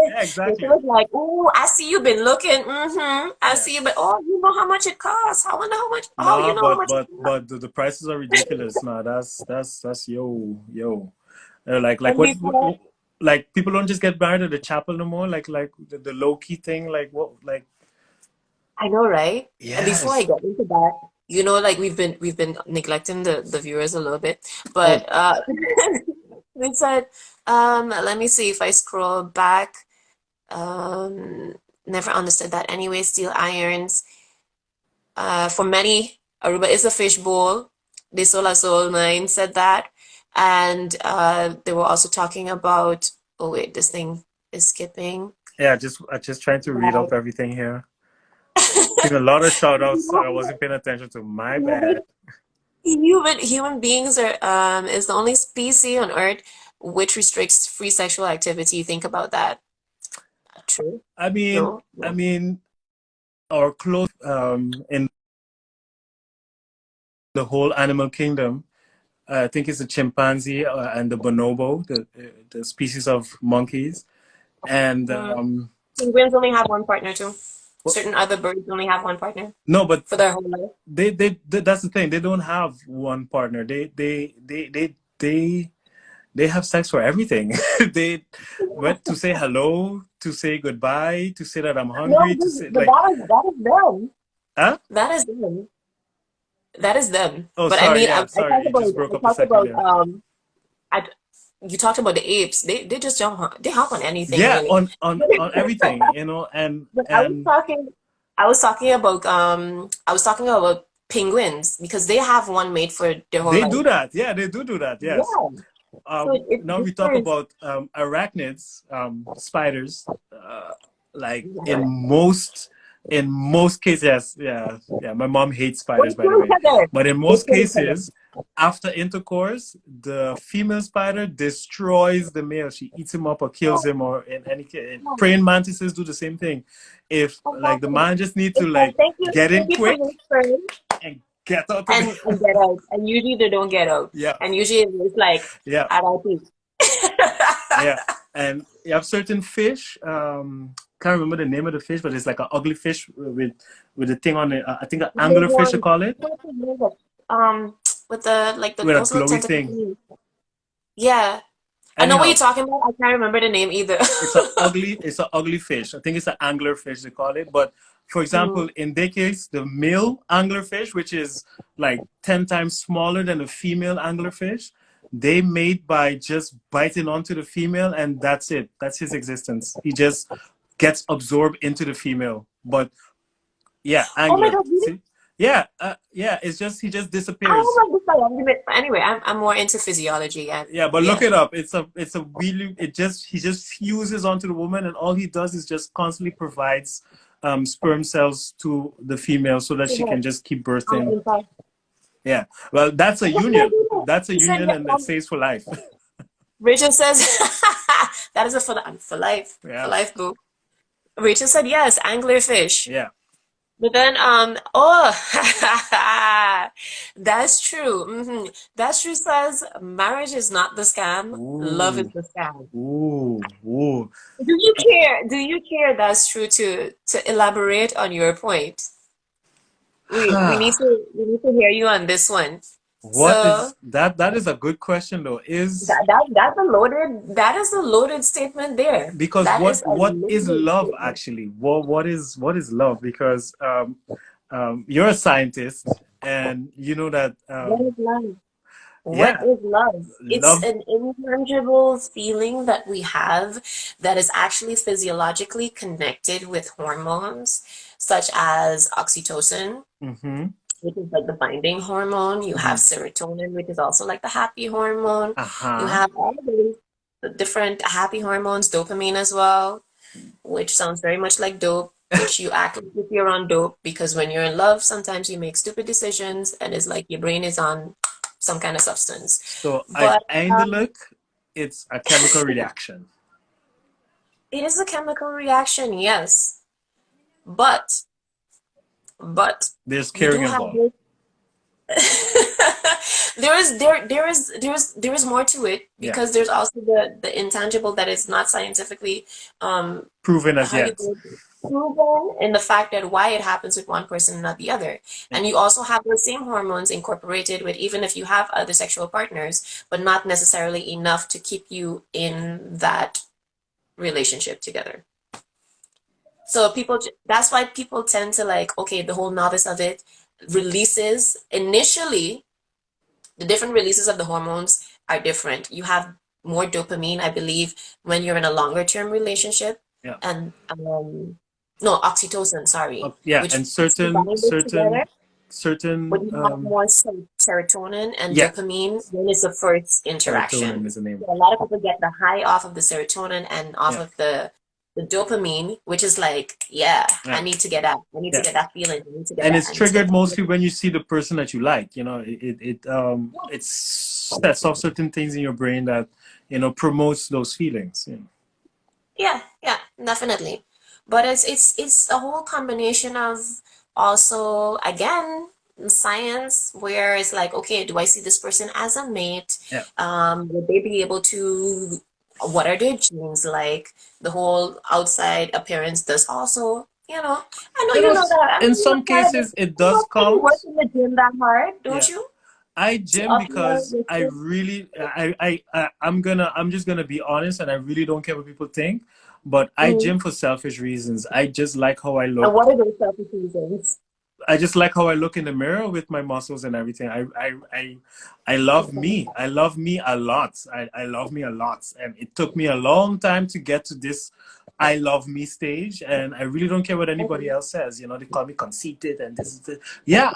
yeah, It exactly. was like, oh, I see you've been looking. I Yeah. see you, but oh, you know how much it costs. I wonder how much. Oh, you No, know how but much it but costs. but the prices are ridiculous. No, that's yo. Like And before, like people don't just get married at the chapel no more. Like the low key thing. Like what? Like I know, right? And before I yes, get into that, You know, like we've been neglecting the viewers a little bit, Oh, but they said, let me see if I scroll back. Um, Never understood that anyway. Steel irons. For many, Aruba is a fishbowl. The Solar Soul Mine said that, and they were also talking about. Oh wait, this thing is skipping. yeah, just trying to read Right. up everything here. Seen a lot of shout outs I wasn't paying attention to. My bad. Human beings are is the only species on Earth which restricts free sexual activity. Think about that. True? I mean, No? I No. mean, our close in the whole animal kingdom. I think it's the chimpanzee and the bonobo, the species of monkeys. And Mm. Penguins only have one partner too. well, Certain other birds only have one partner no, but for their whole life. that's the thing. They don't have one partner. They have sex for everything. They went to say hello, to say goodbye, to say that I'm No, hungry, to say but like, that is them. huh? That is them. That is them. Oh, But I sorry, mean, yeah, I sorry, talk you about just broke I up a talk second about there. I you talked about the apes. They just they hop on anything Yeah, really. on everything, But and I was talking about penguins because they have one mate for their whole they do life. that. Yeah, they do that. Yes. Yeah. So it Now we talk differs. about arachnids, spiders. Like Yeah. in most cases, yes, yeah, yeah. My mom hates They spiders, by the kill each way. other. But in They most kill each other. cases, after intercourse, the female spider destroys the male. She eats him up or kills Oh, him, or in any case, no. praying mantises do the same thing. If like the Exactly. man just need to It's like like get thank in you for quick your sperm and get out of and the get out. And usually they don't get out. yeah, And usually it's like yeah. RIP. Yeah, and you have certain fish. Can't remember the name of the fish, but it's like an ugly fish with a thing on it. I think an There's anglerfish, they one call it, what's the name of it? With the like with a those little glowy tentacle thing. things. Yeah. I know what you're Anyhow, talking about. I can't remember the name either. it's a ugly fish. I think it's an anglerfish they call it. But for Mm. example, in their case, the male anglerfish, which is like 10 times smaller than the female anglerfish, they mate by just biting onto the female, and that's it. That's his existence. He just gets absorbed into the female. But yeah, Oh my angler. God, really? See? Yeah, yeah. It's just he just I disappears. don't like this argument. Anyway, I'm more into physiology and Yeah, but look yeah. it up. It's a really it just he just fuses onto the woman, and all he does is just constantly provides sperm cells to the female so that she can just keep birthing. Inside. Yeah. Well, that's a What did I union. do that? That's a He said, union, yeah, and it stays for life. Rachel says that is a for life, for Yeah. life, boo. Rachel said yes, anglerfish. Yeah. But then, oh, that's true. That's true says marriage is not the scam, love is Ooh. the scam. Ooh. Ooh. Do you care? Do you care that's true to elaborate on your point? We need to hear you on this one. What So is that? That is a good question though. Is that is a loaded statement there. because That is a what is loaded love statement. actually? What is love? Because you're a scientist and you know that What is love? What yeah, is love? It's love. an intangible feeling that we have that is actually physiologically connected with hormones such as oxytocin, Mm-hmm, which is like the binding hormone. You have mm-hmm. serotonin, which is also like the happy hormone. You Uh-huh. have all these different happy hormones, dopamine as well, which sounds very much like dope, which you act like if you're on dope because when you're in love, sometimes you make stupid decisions and it's like your brain is on some kind of substance. So But um, uiteindelijk, it's a chemical reaction. it is a chemical reaction, yes. But but There's you caring do have involved. this. There is more to it Yeah. because there's also the intangible that is not scientifically Proven as how you yet. call it, proven in the fact that why it happens with one person and not the other. Yeah. And you also have the same hormones incorporated with even if you have other sexual partners, but not necessarily enough to keep you in that relationship together. So that's why people tend to like, okay, the whole novice of it, releases initially, the different releases of the hormones are different. You have more dopamine, I believe, when you're in a longer term relationship, Yeah. and no, oxytocin, sorry, Yeah, which and keeps you bonded together. But certain you have more serotonin and yeah, dopamine when it's the first serotonin interaction. is the name. So a lot of people get the high off of the serotonin and off Yeah, of the dopamine, which is like, yeah, I yeah, need to get that. I need to yeah. get that feeling. I need to get And that. it's I need to get triggered that mostly feeling. when you see the person that you like. You know, it sets off certain things in your brain that promotes those feelings. You know. Yeah, yeah, definitely. But it's a whole combination of also again science where it's like, okay, do I see this person as a mate? Yeah. Would they be able to, what are their genes like? The whole outside appearance does also, I know You you know, know that. I in know you some apply this. cases it You does actually work count. in the gym that hard, don't Yeah. you? I To gym appear because your I skin. really I'm just gonna be honest, and I really don't care what people think, but I Mhm. gym for selfish reasons. I just like how I And look. what are those selfish reasons? I just like how I look in the mirror with my muscles and everything. I love me. I love me a lot. I love me a lot, and it took me a long time to get to this I love me stage, and I really don't care what anybody Mhm. else says. You know, they call me conceited, and this is the yeah.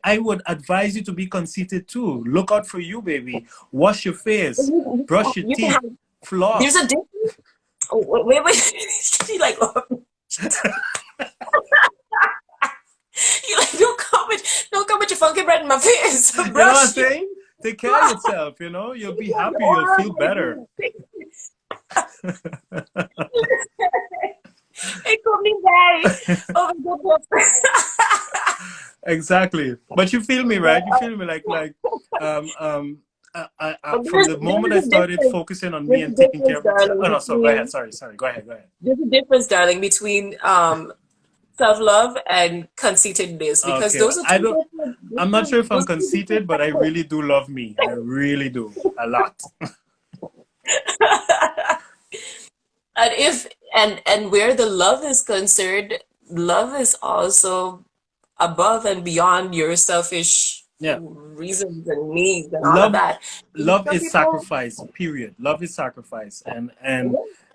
I would advise you to be conceited too. Look out for you, baby. Wash your face, brush your You can teeth, have. There's a floss. difference. Oh, wait, wait. She like, you like, don't come with your funky bread in my face. You know what I'm Brush your saying? Take care of yourself. You know, you'll be happy. You'll oral feel better. hygiene. It could be very over the Exactly. But you feel me, right? You feel me um um but from the moment there's I a started difference. focusing on me There's a and taking care difference, of myself. darling, Oh no, so go ahead. between Sorry. Go ahead. there's a difference, darling, between self-love and conceitedness because Okay. those are I two don't I'm not sure different if I'm those are two conceited, different but I things. really do love me. I really do. A lot. And if and where the love is concerned, love is also above and beyond your selfish Yeah. reasons and needs and all of Love that. love Some is people, sacrifice, period. Love is sacrifice. And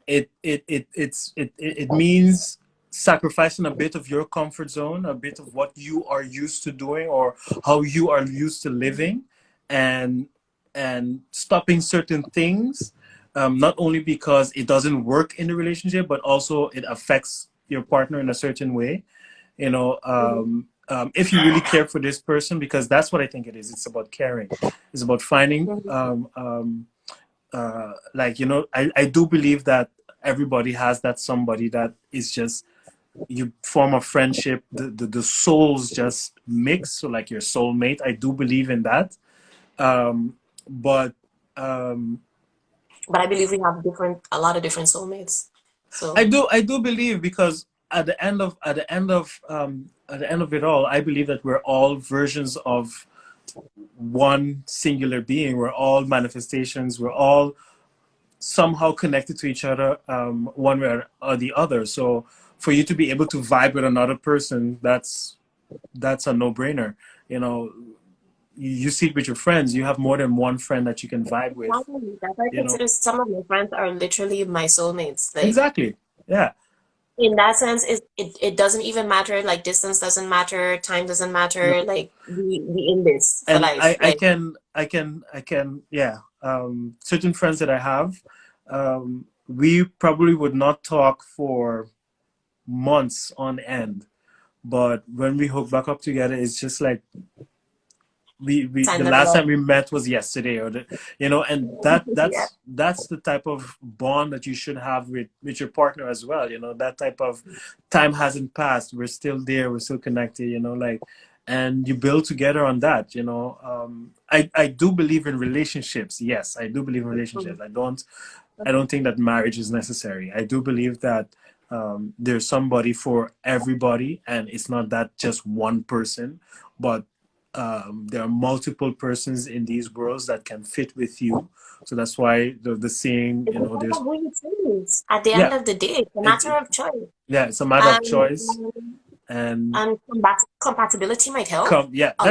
it means sacrificing a bit of your comfort zone, a bit of what you are used to doing or how you are used to living, and stopping certain things, not only because it doesn't work in the relationship, but also it affects your partner in a certain way. Mhm, If you really care for this person, because that's what I think it is. It's about caring. It's about finding mhm, I do believe that everybody has that somebody that is just you form a friendship, the souls just mix, so like your soulmate. I do believe in that. But um but I believe we have a lot of different soulmates. I So, do I do believe, because at the end of it all, I believe that we're all versions of one singular being. We're all manifestations. We're all somehow connected to each other, one way or the other. So for you to be able to vibe with another person, that's a no-brainer. You know, you see it with your friends. You have more than one friend that you can vibe with. exactly, that's why I You know, consider some of my friends are literally my soulmates. Like, exactly. Yeah. in that sense, it doesn't even matter. Like, distance doesn't matter, time doesn't No. matter. Like, we in this for And life. Like, yeah. Certain friends that I have, we probably would not talk for months on end, but when we hook back up together, it's just like we the sign of last time love. we met was yesterday, and Yeah. that's the type of bond that you should have with your partner as well. That type of time hasn't passed. We're still there. We're still connected. And you build together on that. I do believe in relationships. Yes, I do believe in relationships. I don't think that marriage is necessary. I do believe that there's somebody for everybody, and it's not that just one person, but there are multiple persons in these worlds that can fit with you. So that's why the saying, It depends there's on who you choose. At the end yeah, of the day, it's a it, matter of choice. yeah, it's a matter of And choice. And compatibility might help. yeah, A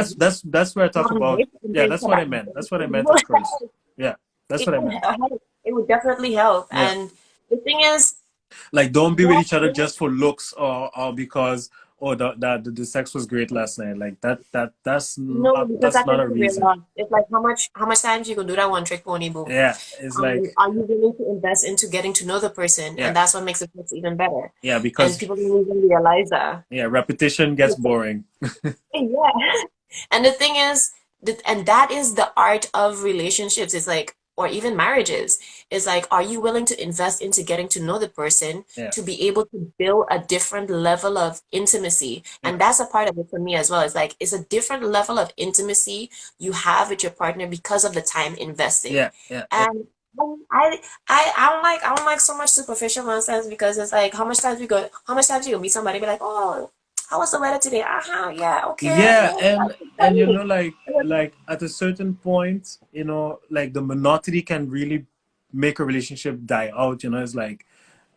that's where I talk long about. life and Yeah, things that's like what I that. meant. That's what I meant at first. Yeah, that's It what I would meant. help. It would definitely help. Yeah. And the thing is, Like, don't be with yeah, each other just for looks, or because, oh, the sex was great last night. Like no, because that's that not can a be real reason. love. It's like how much times you can do that one trick pony boo. Yeah, it's like, Are you willing to invest into getting to know the person? yeah, And that's what makes it even better. yeah, And because people don't even realize that. yeah, repetition gets boring. Yeah. And the thing is, and that is the art of relationships. It's like, or even marriages. It's like, are you willing to invest into getting to know the person Yeah, to be able to build a different level of intimacy? yeah, And that's a part of it for me as well. It's like, it's a different level of intimacy you have with your partner because of the time invested. yeah, yeah, yeah. And I don't like so much superficial nonsense because it's like how much times you go meet somebody be like, oh, how was the weather today? Uh-huh, yeah, okay. Yeah, Yeah, that's and funny. like at a certain point, like the monotony can really make a relationship die out. It's like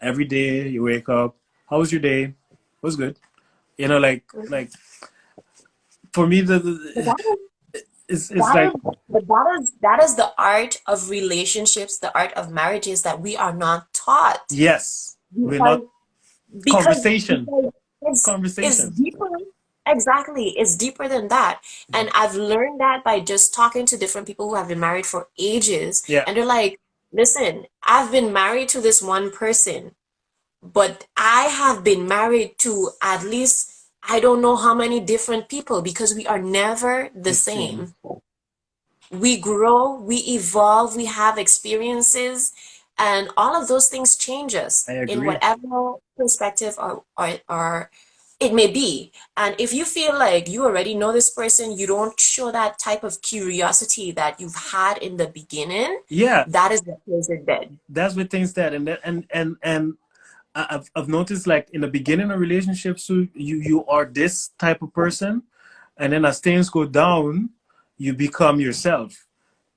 every day you wake up, how was your day? Was good. Like for me, But it's that like, is that is the art of relationships, the art of marriages that we are not taught. yes, we're Because not because conversation, because it's conversation. deeper. Exactly, it's deeper than that. And I've learned that by just talking to different people who have been married for ages, Yeah, and they're like, listen, I've been married to this one person, but I have been married to at least I don't know how many different people because we are never the the same. same. We grow, we evolve, we have experiences, and all of those things change I us in agree. whatever perspective or it may be. And if you feel like you already know this person, you don't show that type of curiosity that you've had in the beginning, Yeah, that is what kills it dead. that's what things that and I've noticed, like, in the beginning of relationships, so you are this type of person, and then as things go down, you become yourself,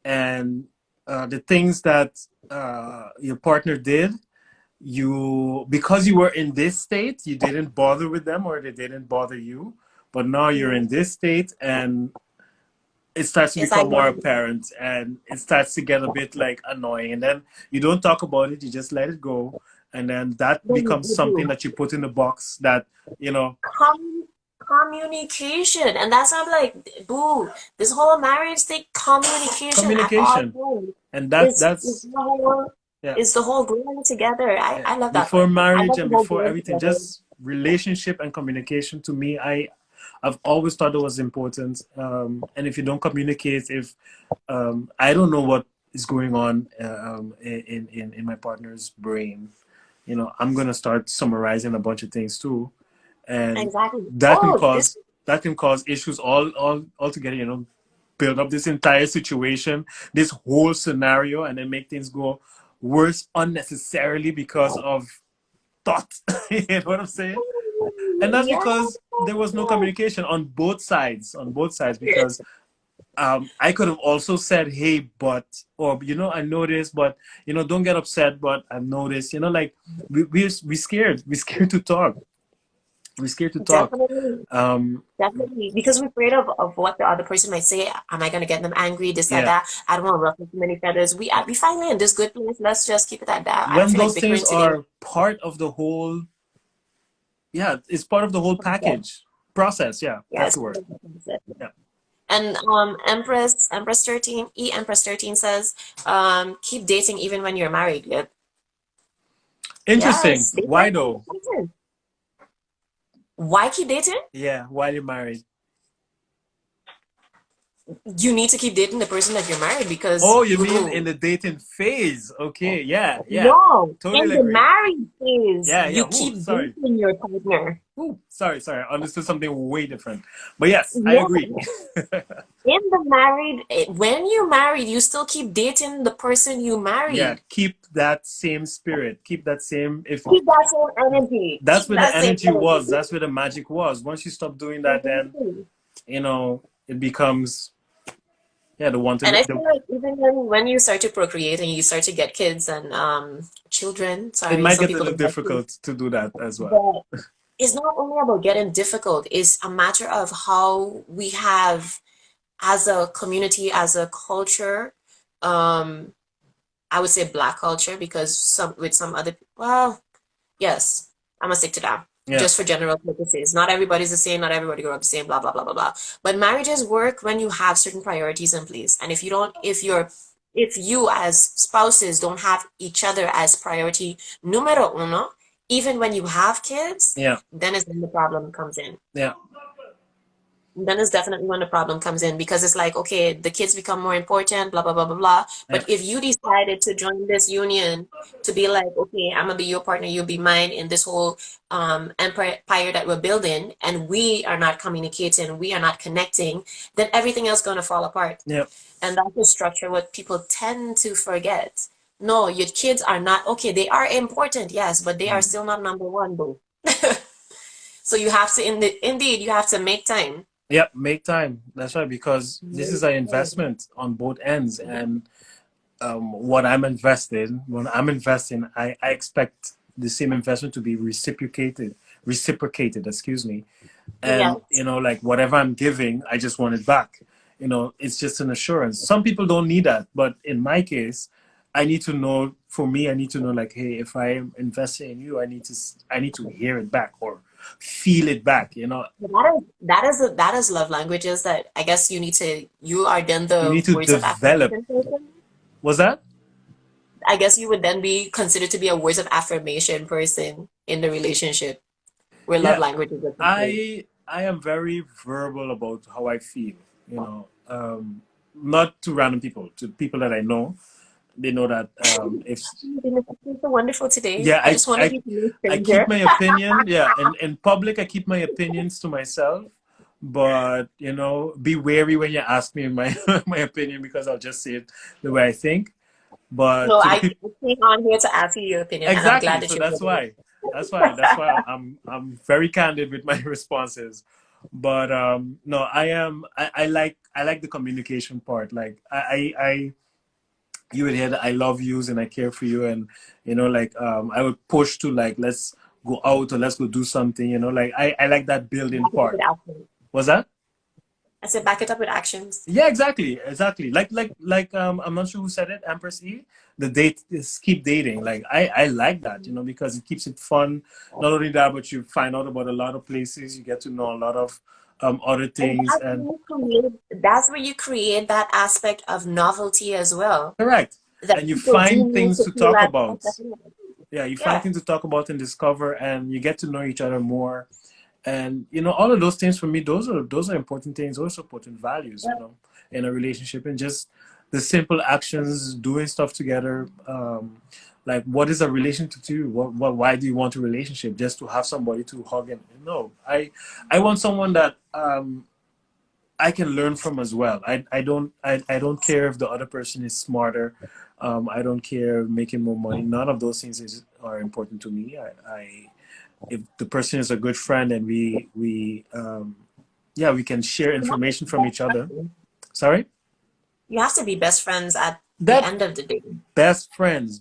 and the things that your partner did, you because you were in this state, you didn't bother with them, or they didn't bother you, but now you're in Mhm. this state, and it starts to It's like become more apparent, and it starts to get a bit like annoying, and then you don't talk about it, you just let it go, and then that then becomes you something do. that you put in the box that you know Com- Communication. And that's why I'm like, boo, this whole marriage thing, communication at all communication, times and is that's the whole yeah, growing together. I, yeah, I love that before word. I marriage love the and whole before growing everything, together. just relationship and communication. To me, I've always thought it was important, and if you don't communicate, if I don't know what is going on in my partner's brain, I'm gonna start summarizing a bunch of things too, and Exactly. that can Oh, this cause issues all together. Build up this entire situation, this whole scenario, and then make things go worse unnecessarily because of thought. You know what I'm saying? And that's yeah. because there was no communication on both sides. On both sides, because I could have also said, "Hey, but," or I noticed, but don't get upset, but I've noticed. Like we scared. We scared to talk. We scared to talk. Definitely. Um, Definitely. Because we're afraid of what the other person might say. Am I gonna get them angry? This, that, yeah. that. I don't want to ruffle too many feathers. We finally in this good place. Let's just keep it at that. I don't When feel like those things bickering today. are part of the whole, yeah, it's part of the whole package process. Yeah, Yeah, that's it's the part word. of the concept. Yeah. And Empress 13, Empress 13 says, keep dating even when you're married. Yep. Interesting. Yes, date Why night though? dating. Why keep dating? Yeah, while you're married. You need to keep dating the person that you're married because Oh, you boo mean in boo. the dating phase? Okay, yeah, yeah, No, in totally the agree. married phase, Yeah, yeah. you Ooh, keep sorry. dating your partner. Ooh, sorry. I understood something way different. But yes, I Yeah, agree. in the married, when you married, you still keep dating the person you Yeah, married. keep that same spirit. Keep that same. If Keep that same energy. that's Keep where the that same energy was, energy. that's where the magic was. Once you stop doing that, then Exactly. it becomes, yeah, the one to And I the feel like even when you start to procreate and you start to get kids and children, it sorry, might some get a people little don't have kids, difficult to do that as well. but it's not only about getting difficult, it's a matter of how we have, as a community, as a culture, um, I would say black culture, because some with some other, well, yes, I'm gonna stick to that. Yeah, Just for general purposes. Not everybody's the same, not everybody grew up the same, blah, blah, blah, blah, blah. But marriages work when you have certain priorities in place. And if you don't, if you as spouses don't have each other as priority numero uno, even when you have kids, yeah, then is when the problem comes in. yeah, Then is definitely when the problem comes in, because it's like, okay, the kids become more important, blah, blah, blah, blah, blah. yeah, But if you decided to join this union to be like, okay, I'm gonna be your partner, you'll be mine in this whole empire that we're building, and we are not communicating, we are not connecting, then everything else gonna fall apart. yeah. And that's the structure what people tend to forget. No, your kids are not okay, they are important, yes, but they are Mm. still not number one, boo. So you have to, indeed, you have to make time. Yeah, make time. That's right, because this is an investment on both ends, and what I'm invested when I'm investing, I expect the same investment to be reciprocated, excuse me. And Yes. like whatever I'm giving, I just want it back. It's just an assurance. Some people don't need that, but in my case, I need to know. For me, I need to know, like, hey, if I am investing in you, I need to hear it back or feel it back. That is love languages that I guess you are then You the need to words of develop. affirmation person. Was that? I guess you would then be considered to be a words of affirmation person in the relationship where love Yeah, languages are concerned. I am very verbal about how I feel. Not to random people, to people that I know. They know that if You're so wonderful today. yeah, I just wanted you to be a I keep stranger. my opinion. Yeah, in public I keep my opinions to myself. But be wary when you ask me my my opinion, because I'll just say it the way I think. But No, to the I people, came on here to ask you your opinion, and I'm exactly. glad So that you're giving it. that's why I'm very candid with my responses. But no, I like the communication part. Like you would hear that I love yous and I care for you, and like I would push to, like, let's go out or let's go do something. Like I like that building Back it up part. with actions. Was that? I said back it up with actions. Yeah, exactly. Like I'm not sure who said it, Empress E. The date is keep dating. Like I like that, because it keeps it fun. Not only that, but you find out about a lot of places. You get to know a lot of other And things, and that's where you create that aspect of novelty as well. correct. That And you people do find need things to to feel talk like, about. Yeah, you find yeah. things to talk about and discover, and you get to know each other more. And all of those things, for me, those are important things, those are important values, Yeah. in a relationship. And just the simple actions, doing stuff together. Like, what is a relationship to you? Why do you want a relationship? Just to have somebody to hug? And no, I want someone that I can learn from as well. I don't care if the other person is smarter. I don't care making more money. None of those things are important to me. If the person is a good friend, and we can share You have to information be from best each other. friends. Sorry. You have to be best friends at the That end of the day. best friends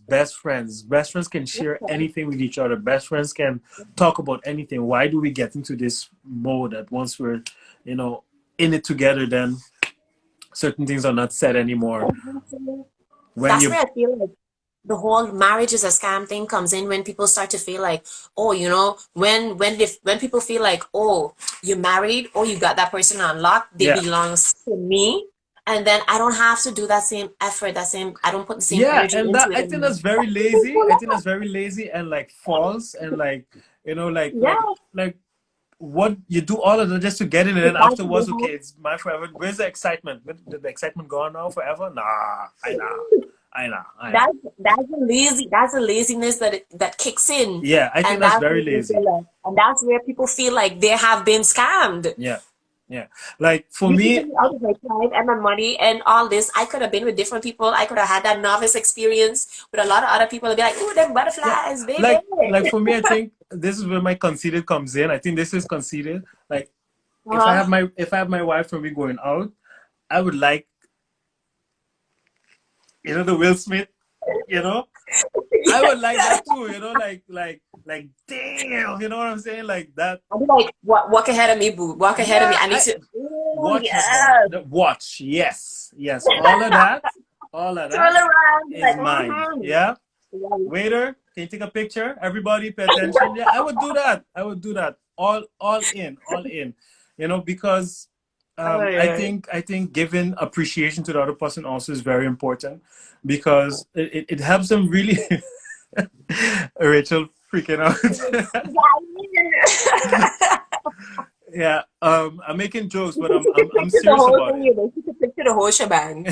can share Yeah. anything with each other. Best friends can talk about anything. Why do we get into this mode that once we're you know in it together, then certain things are not said anymore? Exactly. When That's you where I feel like the whole marriage is a scam thing comes in, when people start to feel like, oh, when people feel like, oh, you're married, or you got that person on lock, they yeah belongs to me, and then I don't have to do that same effort, I don't put the same yeah energy and into that it I think anymore. that's very That's what lazy. people I think love. that's very lazy and, like, false, and, like, Yeah, like what you do all of that just to get in, and then because they afterwards, okay, have it's my forever. Where's the excitement? Did the excitement gone now forever? Nah, I know. that's a laziness that kicks in, Yeah, I think and that's that's very where people lazy. feel like, and that's where people feel like they have been scammed. Yeah, yeah. Like, for You me, taking me out of my time and my money and all this. I could have been with different people. I could have had that novice experience with a lot of other people and be like, ooh, them yeah, butterflies, baby. like for me, I think this is where my conceited comes in. I think this is conceited. Like, Uh-huh. if I have my wife and we going out, I would like, the Will Smith, you know. I would like that too, like Like, damn, you know what I'm saying? Like that. I'll be like, walk ahead of me, boo. Walk ahead of me. Yeah, I need to. Oh, watch your back. yes. Watch, yes, yes. All of Twirl that around. is Like, mine. Yeah. mm-hmm. Waiter, can you take a picture? Everybody pay attention. Yeah, I would do that. I would do that. All in, all in. You know, because Oh, yeah. I think giving appreciation to the other person also is very important because it helps them really. Rachel freaking out. Yeah. Yeah, I'm making jokes, but She could I'm picture the serious whole about thing, it. you know. She could picture the whole shebang.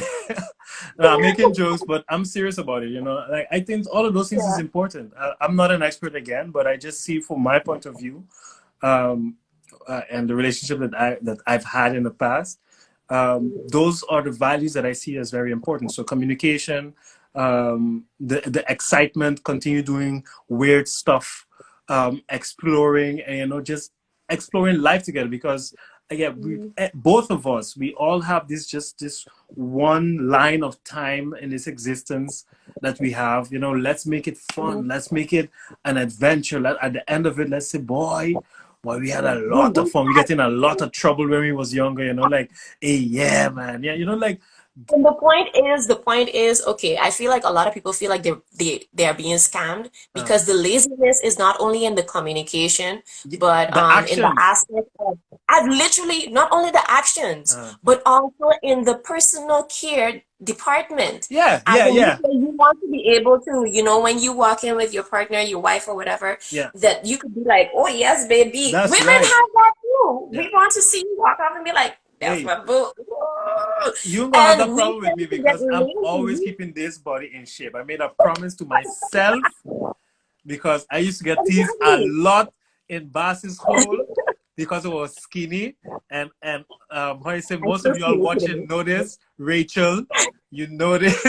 No, I'm making jokes, but I'm serious about it. You know, like I think all of those things is Yeah. important. I'm not an expert again, but I just see from my point of view, um, and the relationship that I've had in the past. Those are the values that I see as very important. So communication, the excitement, continue doing weird stuff, exploring, and you know, just exploring life together. Because again, both of us, we all have this one line of time in this existence that we have. You know, let's make it fun. Let's make it an adventure. At the end of it, let's say, boy, we had a lot of fun. We get in a lot of trouble when we was younger, you know, like, hey, yeah, man. Yeah, you know, like, And the point is, okay, I feel like a lot of people feel like they are being scammed uh, because the laziness is not only in the communication, but the in the actions. aspect of I've literally not only the actions, Uh, but also in the personal care department. yeah, As yeah, in yeah, you want to be able to, you know, when you walk in with your partner, your wife or whatever, yeah. that you could be like, oh yes, baby. That's Women right. have that too. Yeah. We want to see you walk off and be like, that's Hey, my boo. you ain't gonna have that And we problem with me tend to get because I'm always lazy. keeping this body in shape. I made a promise to myself because I used to get teased a Exactly. lot in Bass's hole because it was skinny. And how you say, I'm most so of you all skinny watching today. know this. Rachel, you know this.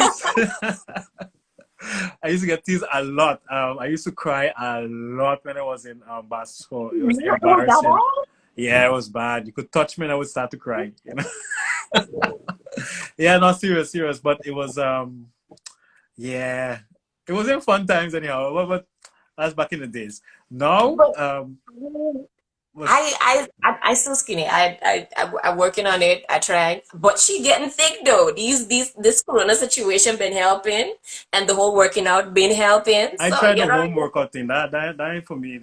I used to get teased a lot. I used to cry a lot when I was in Bass's hole. It was Yeah, it was that embarrassing. bad. Yeah, it was bad. You could touch me and I would start to cry. You know. Yeah, not serious, serious. But it was yeah, it was in fun times anyhow. But that's back in the days. Now But was I still skinny. I'm working on it. I tried, but she getting thick though. This Corona situation been helping, and the whole working out been helping. I So tried you the know, home workout thing. That ain't for me.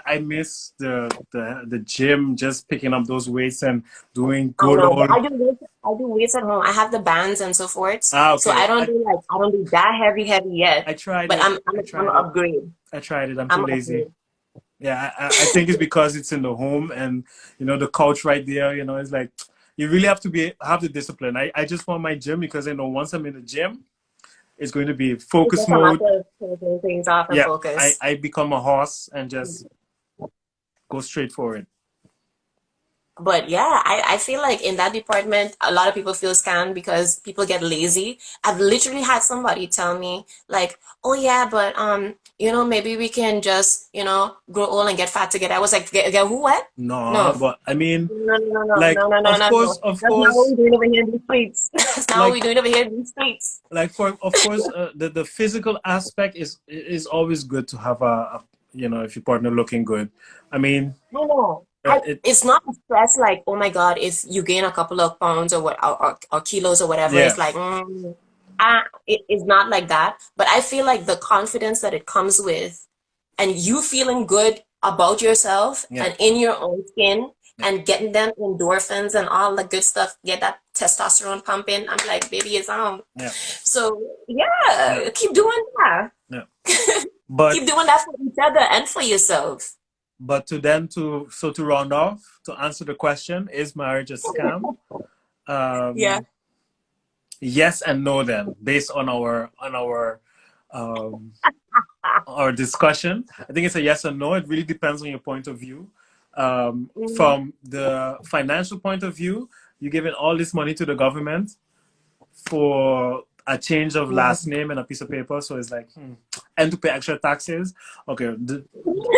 I miss the gym, just picking up those weights and doing I good know, but old. I do weights at home. I have the bands and so forth. Ah, So okay. I don't do that heavy yet. I tried But it. I'm an upgrade. I tried it. I'm too I'm an lazy. upgrade. Yeah, I think it's because it's in the home and you know the couch right there. You know, it's like you really have to have the discipline. I just want my gym because I know once I'm in the gym, it's going to be It's focus just a matter mode. of taking things off and Yeah, focus. I become a horse and just go straight for it. But yeah, I feel like in that department, a lot of people feel scammed because people get lazy. I've literally had somebody tell me like, "Oh yeah, but you know, maybe we can just, you know, grow old and get fat together." I was like, get who what? No, No. but I mean, No, like, no, no, no, no. of That's not what course, we're doing over here in these streets. That's not what like we're doing over here in these streets. for of course the physical aspect is always good to have a you know if your partner looking good. I mean, I know. it It's not a stress like, oh my God, if you gain a couple of pounds or what or kilos or whatever, yeah it's like, it is not like that. But I feel like the confidence that it comes with and you feeling good about yourself yeah and in your own skin yeah and getting them endorphins and all the good stuff, get that testosterone pumping. I'm like, baby, it's on. yeah So yeah yeah, keep doing that. yeah. But Keep doing that for each other and for yourself. to then to round off to answer the question, is marriage a scam? Yeah. Um, yes and no. Then based on um, our discussion, I think it's a yes and no. It really depends on your point of view. Mm, From the financial point of view, you're giving all this money to the government for a change of last mm. name and a piece of paper. So it's like, and to pay extra taxes. Okay,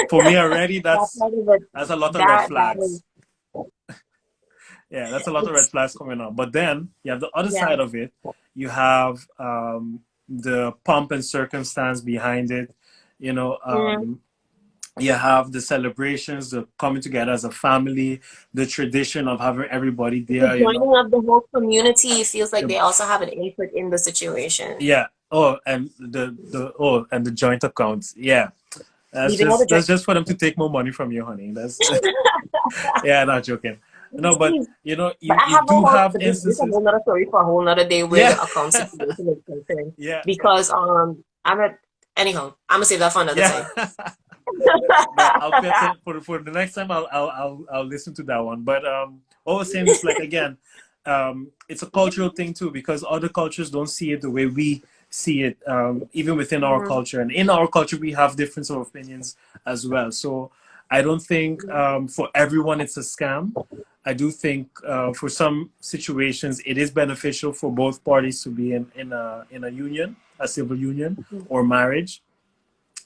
for me already, That part of it, that's a lot of red that is, flags. Yeah, that's a lot of red it's, flags coming up. But then you have the other yeah. side of it. You have the pomp and circumstance behind it. You know, Mm, You have the celebrations, the coming together as a family, the tradition of having everybody The there, you know. joining of the whole community feels like The, they also have an input in the situation. yeah. Oh, and the joint accounts. Yeah. Leaving out the That's joint. just for them to take more money from you, honey. That's yeah, not joking. No, but you know, But I you have a do whole have this a instances. whole nother story for a whole nother day where Yeah. the account situation is concerned. Yeah, yeah, Because I'm at anyhow, I'm gonna save that for another yeah. time. But I'll pay attention for the next time. I'll listen to that one. But what I was saying is like again, it's a cultural thing too because other cultures don't see it the way we see it. Even within our Mhm. culture, and in our culture, we have difference of opinions as well. So I don't think for everyone it's a scam. I do think for some situations it is beneficial for both parties to be in a union, a civil union or marriage.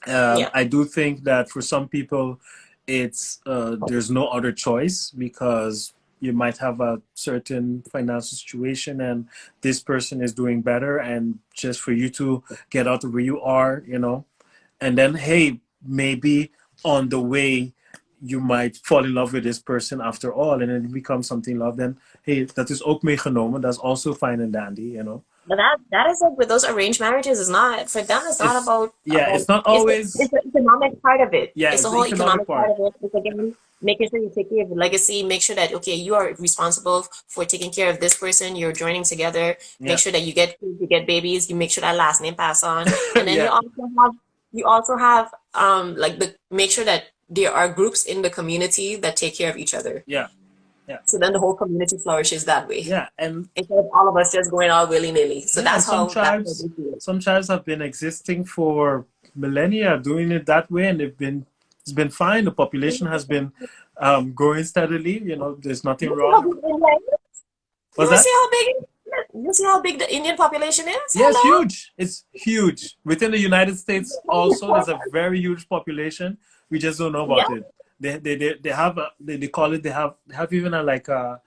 Yeah. I do think that for some people, it's there's no other choice because you might have a certain financial situation and this person is doing better, and just for you to get out of where you are, you know, and then hey, maybe on the way you might fall in love with this person after all, and then it becomes something love. Then hey, that is ook meegenomen. That's also fine and dandy, you know. But that is like with those arranged marriages is not for them. It's not It's yeah, about it's not it's always the economic part of it. yeah, It's it's the the whole economic economic part part. of it. It's again making sure you take care of your legacy. Make sure that okay, you are responsible for taking care of this person. You're joining together. Make Yeah, sure that you get kids, you get babies. You make sure that last name pass on, and then yeah, you also have like the make sure that there are groups in the community that take care of each other. yeah, yeah. So then the whole community flourishes that way Yeah, and instead of all of us just going all willy nilly. So yeah, and that's how they do it. some tribes have been existing for millennia, doing it that way, and it's been fine. The population has been growing steadily. You know, there's nothing You see how wrong. big India is? What's You that? see how big you see how big the Indian population is? Yeah, it's Hello? huge. It's huge. Within the United States, also, there's a very huge population. We just don't know Yeah. about it. They have they call it they have even like a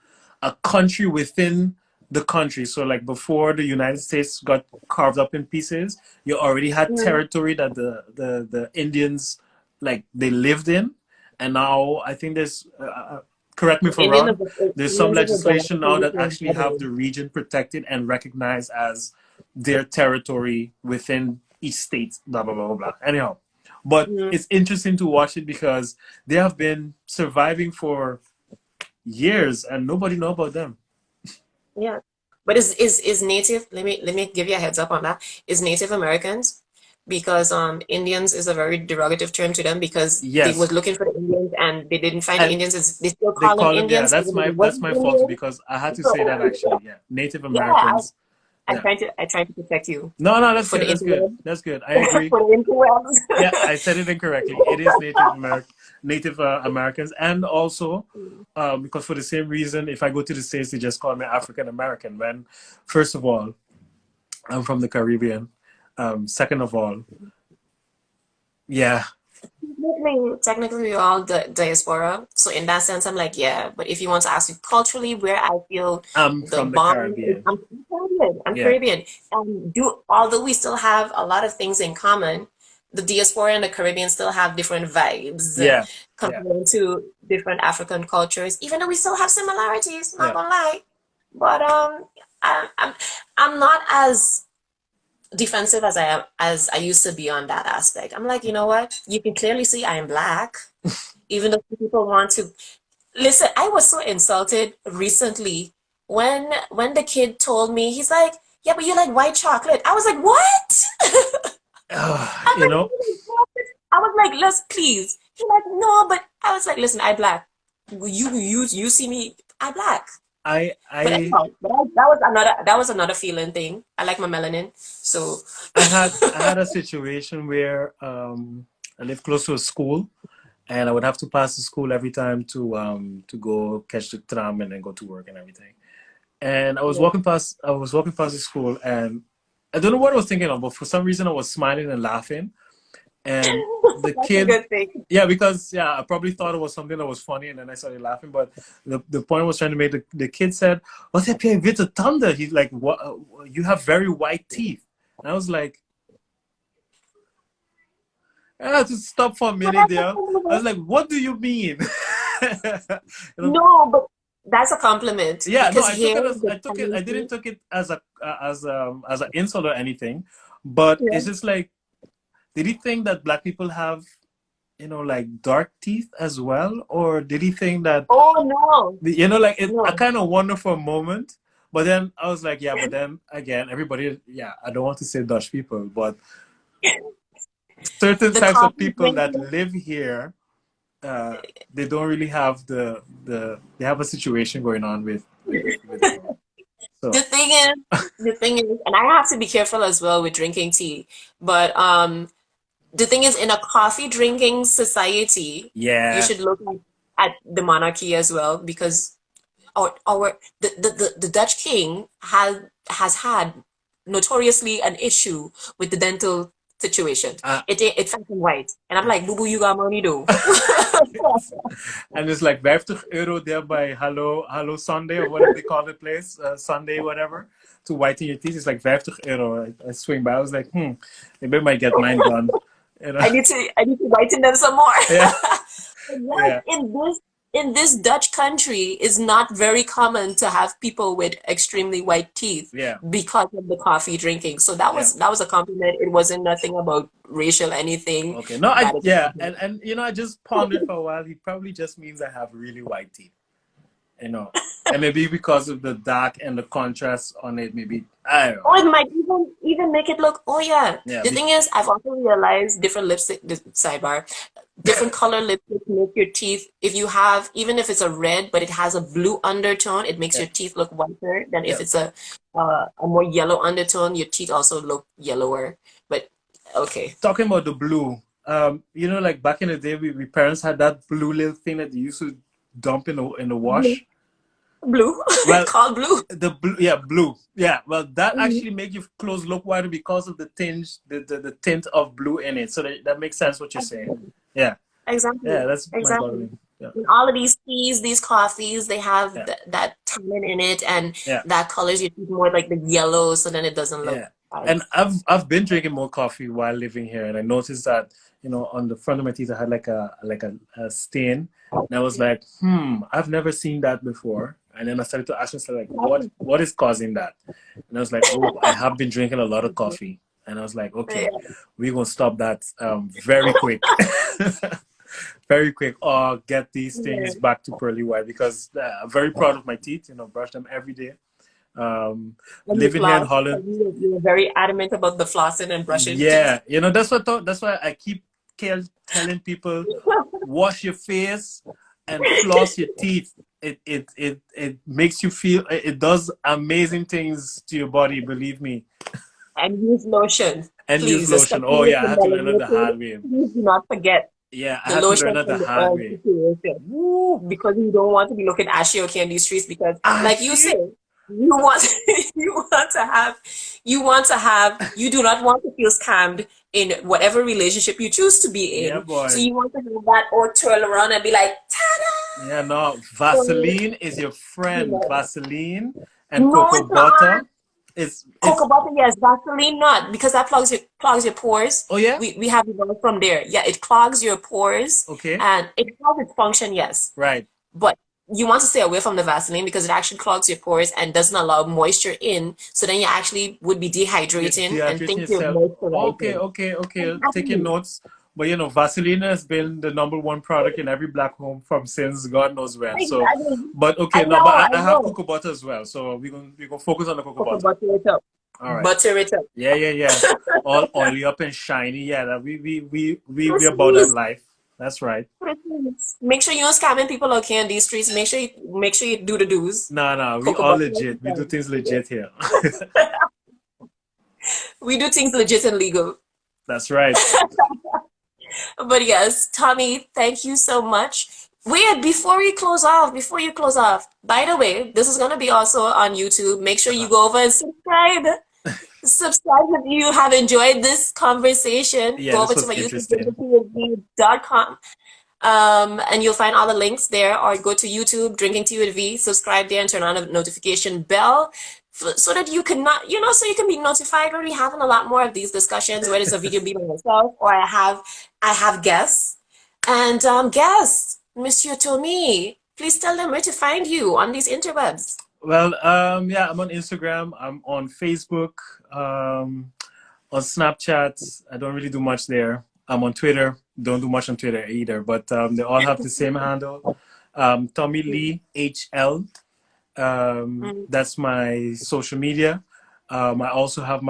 country within the country. So like before the United States got carved up in pieces, you already had Mm. territory that the Indians like they lived in, and now I think there's correct me if I'm wrong. There's some Indians is a legislation now that democracy actually have the region protected and recognized as their territory within each state. Blah blah blah blah blah. Anyhow, but mm, it's interesting to watch it because they have been surviving for years and nobody know about them. yeah. But is native, let me give you a heads up on that. Is Native Americans because Indians is a very derogative term to them because they Yes, was looking for the Indians and they didn't find the and Indians they still they call them call them yeah. Indians even though they That's wasn't my fault Indian. because I had to say that So actually. Yeah, Native yeah, Americans. Yeah. I try to protect you No, no, that's for the good. That's good. interwebs. That's good. I agree. For the Yeah, interwebs. I said it incorrectly. It is Native Americans, and also because for the same reason, if I go to the States, they just call me African American. When, first of all, I'm from the Caribbean. Second of all, yeah, Technically, we're all diaspora. So in that sense, I'm like, yeah. But if you want to ask me culturally, where I feel I'm the from the bond is, Caribbean. I'm Caribbean. I'm Yeah, Caribbean. And do although we still have a lot of things in common, the diaspora and the Caribbean still have different vibes yeah, yeah, compared to different African cultures. Even though we still have similarities, not yeah. gonna lie. But I'm not as defensive as I used to be on that aspect. I'm like, you know what? You can clearly see I am black, even though people want to listen. I was so insulted recently when the kid told me he's like, yeah, but you like white chocolate. I was like, what? I You was know, like, I was like, let's please. He's like, no, but I was like, listen, I black. You see me, I black. But I anyhow, that was another feeling thing. I like my melanin, so I had a situation where I lived close to a school, and I would have to pass the school every time to go catch the tram and then go to work and everything. And yeah. I was walking past the school, and I don't know what I was thinking of, but for some reason I was smiling and laughing. And the That's a kid, good thing. yeah, because yeah, I probably thought it was something that was funny, and then I started laughing. But the point I was trying to make, the kid said, "What's that pay with the thunder?" He's like, "What? You have very white teeth." And I was like, I had to stop for a But minute that's a there. I was compliment. like, what do you mean? You know, No, but that's a compliment yeah, no, because I took here it as the I took it. I didn't tendency. took it as an insult or anything, but Yeah. it's just like, did he think that black people have, like dark teeth as well, or did he think that, Oh no, like it? I no. kind of wonder for a moment, but then I was like, yeah, but then again, everybody, yeah, I don't want to say Dutch people, but certain The types of coffee people that drinking. live here, they don't really have they have a situation going on with The so thing is, the thing is, and I have to be careful as well with drinking tea. But the thing is, in a coffee drinking society, you yeah. should look at the monarchy as well because the Dutch king has had notoriously an issue with the dental situation. uh, It's fucking white, and I'm like, boo boo, you got money though. and it's like €50 there by Hello Sunday or whatever they call the place, Sunday whatever, to whiten your teeth. It's like €50. I swing by. I was like, maybe I might get mine done. You know? I need to whiten them some more. Yeah, But yes, yeah, in this Dutch country, it's not very common to have people with extremely white teeth yeah, because of the coffee drinking. So that yeah. was that was a compliment. It wasn't nothing about racial anything. Okay, no, That is a yeah, compliment. and I just pondered for a while. He probably just means I have really white teeth. you know, and maybe because of the dark and the contrast on it, maybe I don't Or know. it might even make it look. Oh yeah. Yeah, The thing is, I've also realized different lipstick. This sidebar. Different color lipstick make your teeth. If you have, even if it's a red, but it has a blue undertone, it makes yeah, your teeth look whiter than yeah. if it's a more yellow undertone. Your teeth also look yellower. But okay, Talking about the blue, like back in the day, we parents had that blue little thing that they used to dump in the blue, wash. blue, Well, called blue. the blue, yeah, blue, yeah. Well, that Mhm. actually make your clothes look whiter because of the tinge, the tint of blue in it. So that makes sense what you're saying. Yeah, Exactly, yeah, that's mind exactly. boggling. Yeah, And all of these teas, these coffees, they have yeah, that tannin in it, and yeah. that colors your teeth more like the yellow, so then it doesn't look Yeah, and as. I've been drinking more coffee while living here, and I noticed that on the front of my teeth I had like a stain, and I was like, I've never seen that before. And then I started to ask myself like, what is causing that? And I was like, oh, I have been drinking a lot of coffee, and I was like, okay, Yeah. we're gonna stop that very quick, very quick, or get these things Yeah. back to pearly white because I'm very proud of my teeth. Brush them every day. Um, And you living here in floss. Holland. You were very adamant about the flossing and brushing teeth. Yeah, that's why I keep telling people wash your face and floss your teeth. It makes you feel it does amazing things to your body, believe me. And use lotion, And use please, lotion. especially Oh if yeah, I you're had to learn it the melanated. hard way. Please do not forget Yeah, I the had to learn lotion it the from the hard oil way. situation Woo! because you don't want to be looking ashy or candy streets because, like you Ashy. say, you want you do not want to feel scammed in whatever relationship you choose to be Yeah, in. So boy. you want to have that or twirl around and be like, ta-da! Yeah, no. So, Vaseline is your you friend. know, Vaseline and no, cocoa it's not. butter. It's Cocoa butter, yes. Vaseline, not because that clogs your pores. oh yeah? We have evolved from there. Yeah, it clogs your pores Okay. and it has its function, yes. Right. But you want to stay away from the Vaseline because it actually clogs your pores and doesn't allow moisture in. So then you actually would be You're dehydrating and dehydrating think you're yourself. Okay, moisturizing. okay, okay. Taking Exactly. notes. But Vaseline has been the number one product in every black home from since God knows when. So, Exactly. but okay, I no, but know, I I have know. cocoa butter as well. So we're gonna focus on the cocoa Cocoa butter. butter it up. All right. Butter it up. Yeah, yeah, yeah. All oily up and shiny. Yeah, that we about that Please, life. That's right. please. Make sure you're not scamming people okay on these streets. Make sure you do the do's. No, no, we Cocoa all butter is legit. We do fine. things legit here. We do things legit and legal. That's right. But yes, Tommy, thank you so much. Wait, before you close off, by the way, this is gonna be also on YouTube. Make sure you Uh-huh. go over and subscribe. Subscribe if you have enjoyed this conversation. Yeah, Go this over to was my YouTube, interesting. drinkingteawithv.com. And you'll find all the links there, or go to YouTube, Drinking Tea with V, subscribe there and turn on the notification bell so that you can not, so you can be notified when we having a lot more of these discussions, whether it's a video be by myself or I have guests. And guests, Monsieur Tommy, please tell them where to find you on these interwebs. Well, yeah, I'm on Instagram. I'm on Facebook. On Snapchat. I don't really do much there. I'm on Twitter. Don't do much on Twitter either. But they all have the same handle. Tommy Lee HL. That's my social media. I also have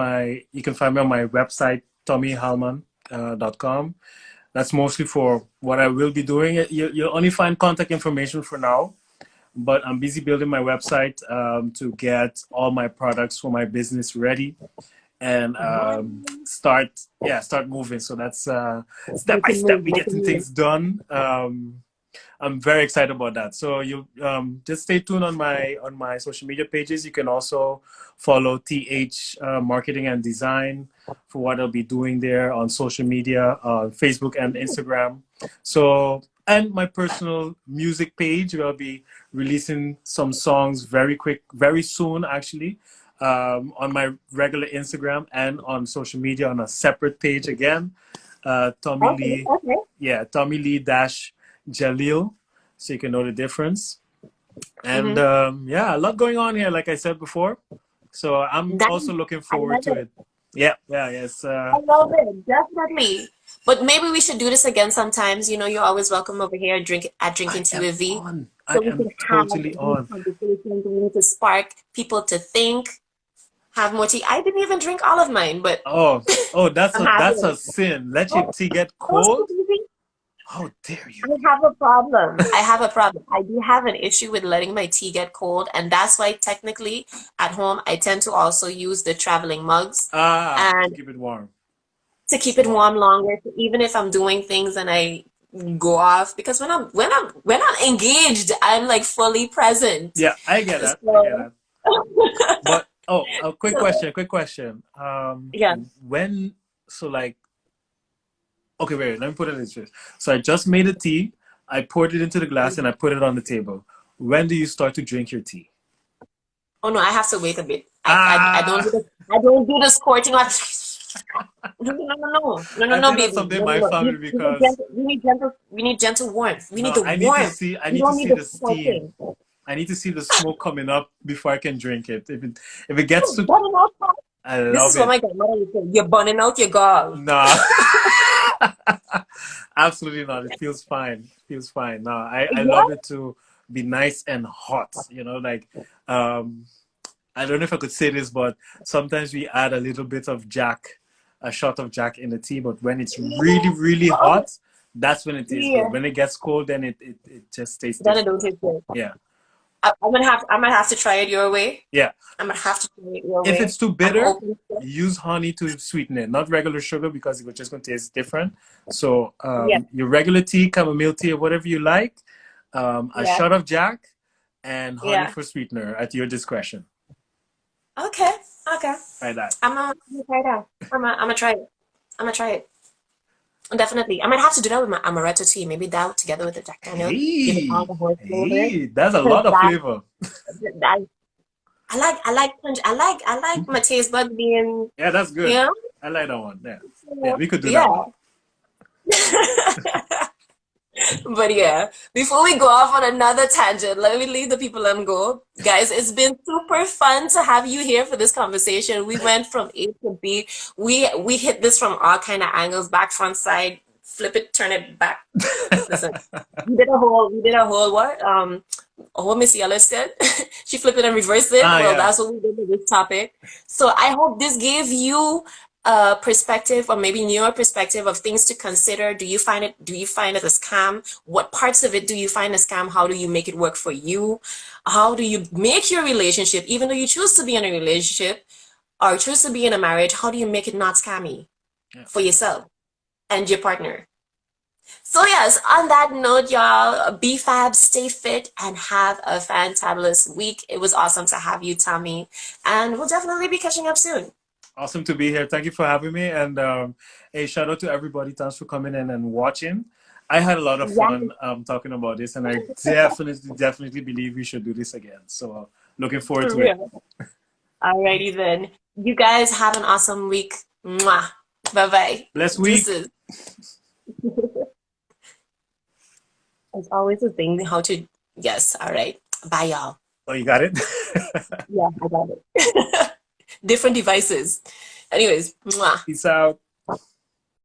you can find me on my website, tommyhalman.com. That's mostly for what I will be doing. You'll only find contact information for now, but I'm busy building my website to get all my products for my business ready and start moving. So that's step by step we getting things done. I'm very excited about that. So you just stay tuned on my social media pages. You can also follow TH Marketing and Design for what I'll be doing there on social media, Facebook and Instagram. So, and my personal music page where I'll be releasing some songs very soon actually, on my regular Instagram and on social media on a separate page again. Tommy Lee, yeah, Tommy Lee dash Jalil, so you can know the difference. And yeah, a lot going on here, like I said before. So I'm also looking forward to it. Yeah, yes. I love it, definitely. But maybe we should do this again sometimes. You're always welcome over here at Drinking Tea with V. I am totally on. Conversations. We need to spark people to think, have more tea. I didn't even drink all of mine, but oh, that's a sin. Let your tea get cold. How dare you? I have a problem. I do have an issue with letting my tea get cold, and that's why technically at home I tend to also use the traveling mugs and keep it warm. To keep it warm longer. So even if I'm doing things and I go off, because when I'm engaged, I'm like fully present. Yeah, I get that. I get that. But a quick question. Yeah. Okay, wait, let me put it this way. So I just made a tea, I poured it into the glass, and I put it on the table. When do you start to drink your tea? Oh no, I have to wait a bit. I don't do the squirting. No, baby. That's something my family because we need gentle warmth. We need the I warmth. I need to see the steam. I need to see the smoke coming up before I can drink it. If it gets to, I love it. This is what my grandmother would say. You're burning out your gall. Nah. Absolutely not. It feels fine. No, I love it to be nice and hot. Like I don't know if I could say this, but sometimes we add a little bit of a shot of Jack in the tea. But when it's really, really hot, that's when it tastes good. When it gets cold, then it just tastes different. Then it don't taste good. Yeah. I'm gonna have to try it your way. Yeah. I'm gonna have to try it your way. If it's too bitter, use honey to sweeten it, not regular sugar because it's just gonna taste different. So your regular tea, chamomile tea, or whatever you like, a shot of Jack, and honey for sweetener at your discretion. Okay. Try that. I'm gonna try it out. I'm gonna try it. Definitely. I might have to do that with my amaretto tea. Maybe that together with the Jack Daniel. Hey, that's a lot of flavor. I like my taste bud being. Yeah, that's good. I like that one. Yeah, we could do that one. But yeah, before we go off on another tangent, let me leave the people and go. Guys, it's been super fun to have you here for this conversation. We went from A to B. We hit this from all kind of angles, back, front, side, flip it, turn it back. Listen, we did a whole what? Miss Yellow said. She flipped it and reversed it. That's what we did with this topic. So I hope this gave you a perspective, or maybe your perspective, of things to consider. Do you find it a scam? What parts of it do you find a scam? How do you make it work for you? How do you make your relationship, even though you choose to be in a relationship or choose to be in a marriage, how do you make it not scammy for yourself and your partner? So yes, on that note, y'all, be fab, stay fit, and have a fantabulous week. It was awesome to have you, Tommy, and we'll definitely be catching up soon. Awesome to be here. Thank you for having me. And hey, shout out to everybody. Thanks for coming in and watching. I had a lot of fun talking about this, and I definitely believe we should do this again. So looking forward to it. Alrighty then. You guys have an awesome week. Mwah. Bye-bye. Blessed week. Deuces. It's always a thing how to... Yes, all right. Bye, y'all. Oh, you got it? Yeah, I got it. Different devices. Anyways, mwah. Peace out.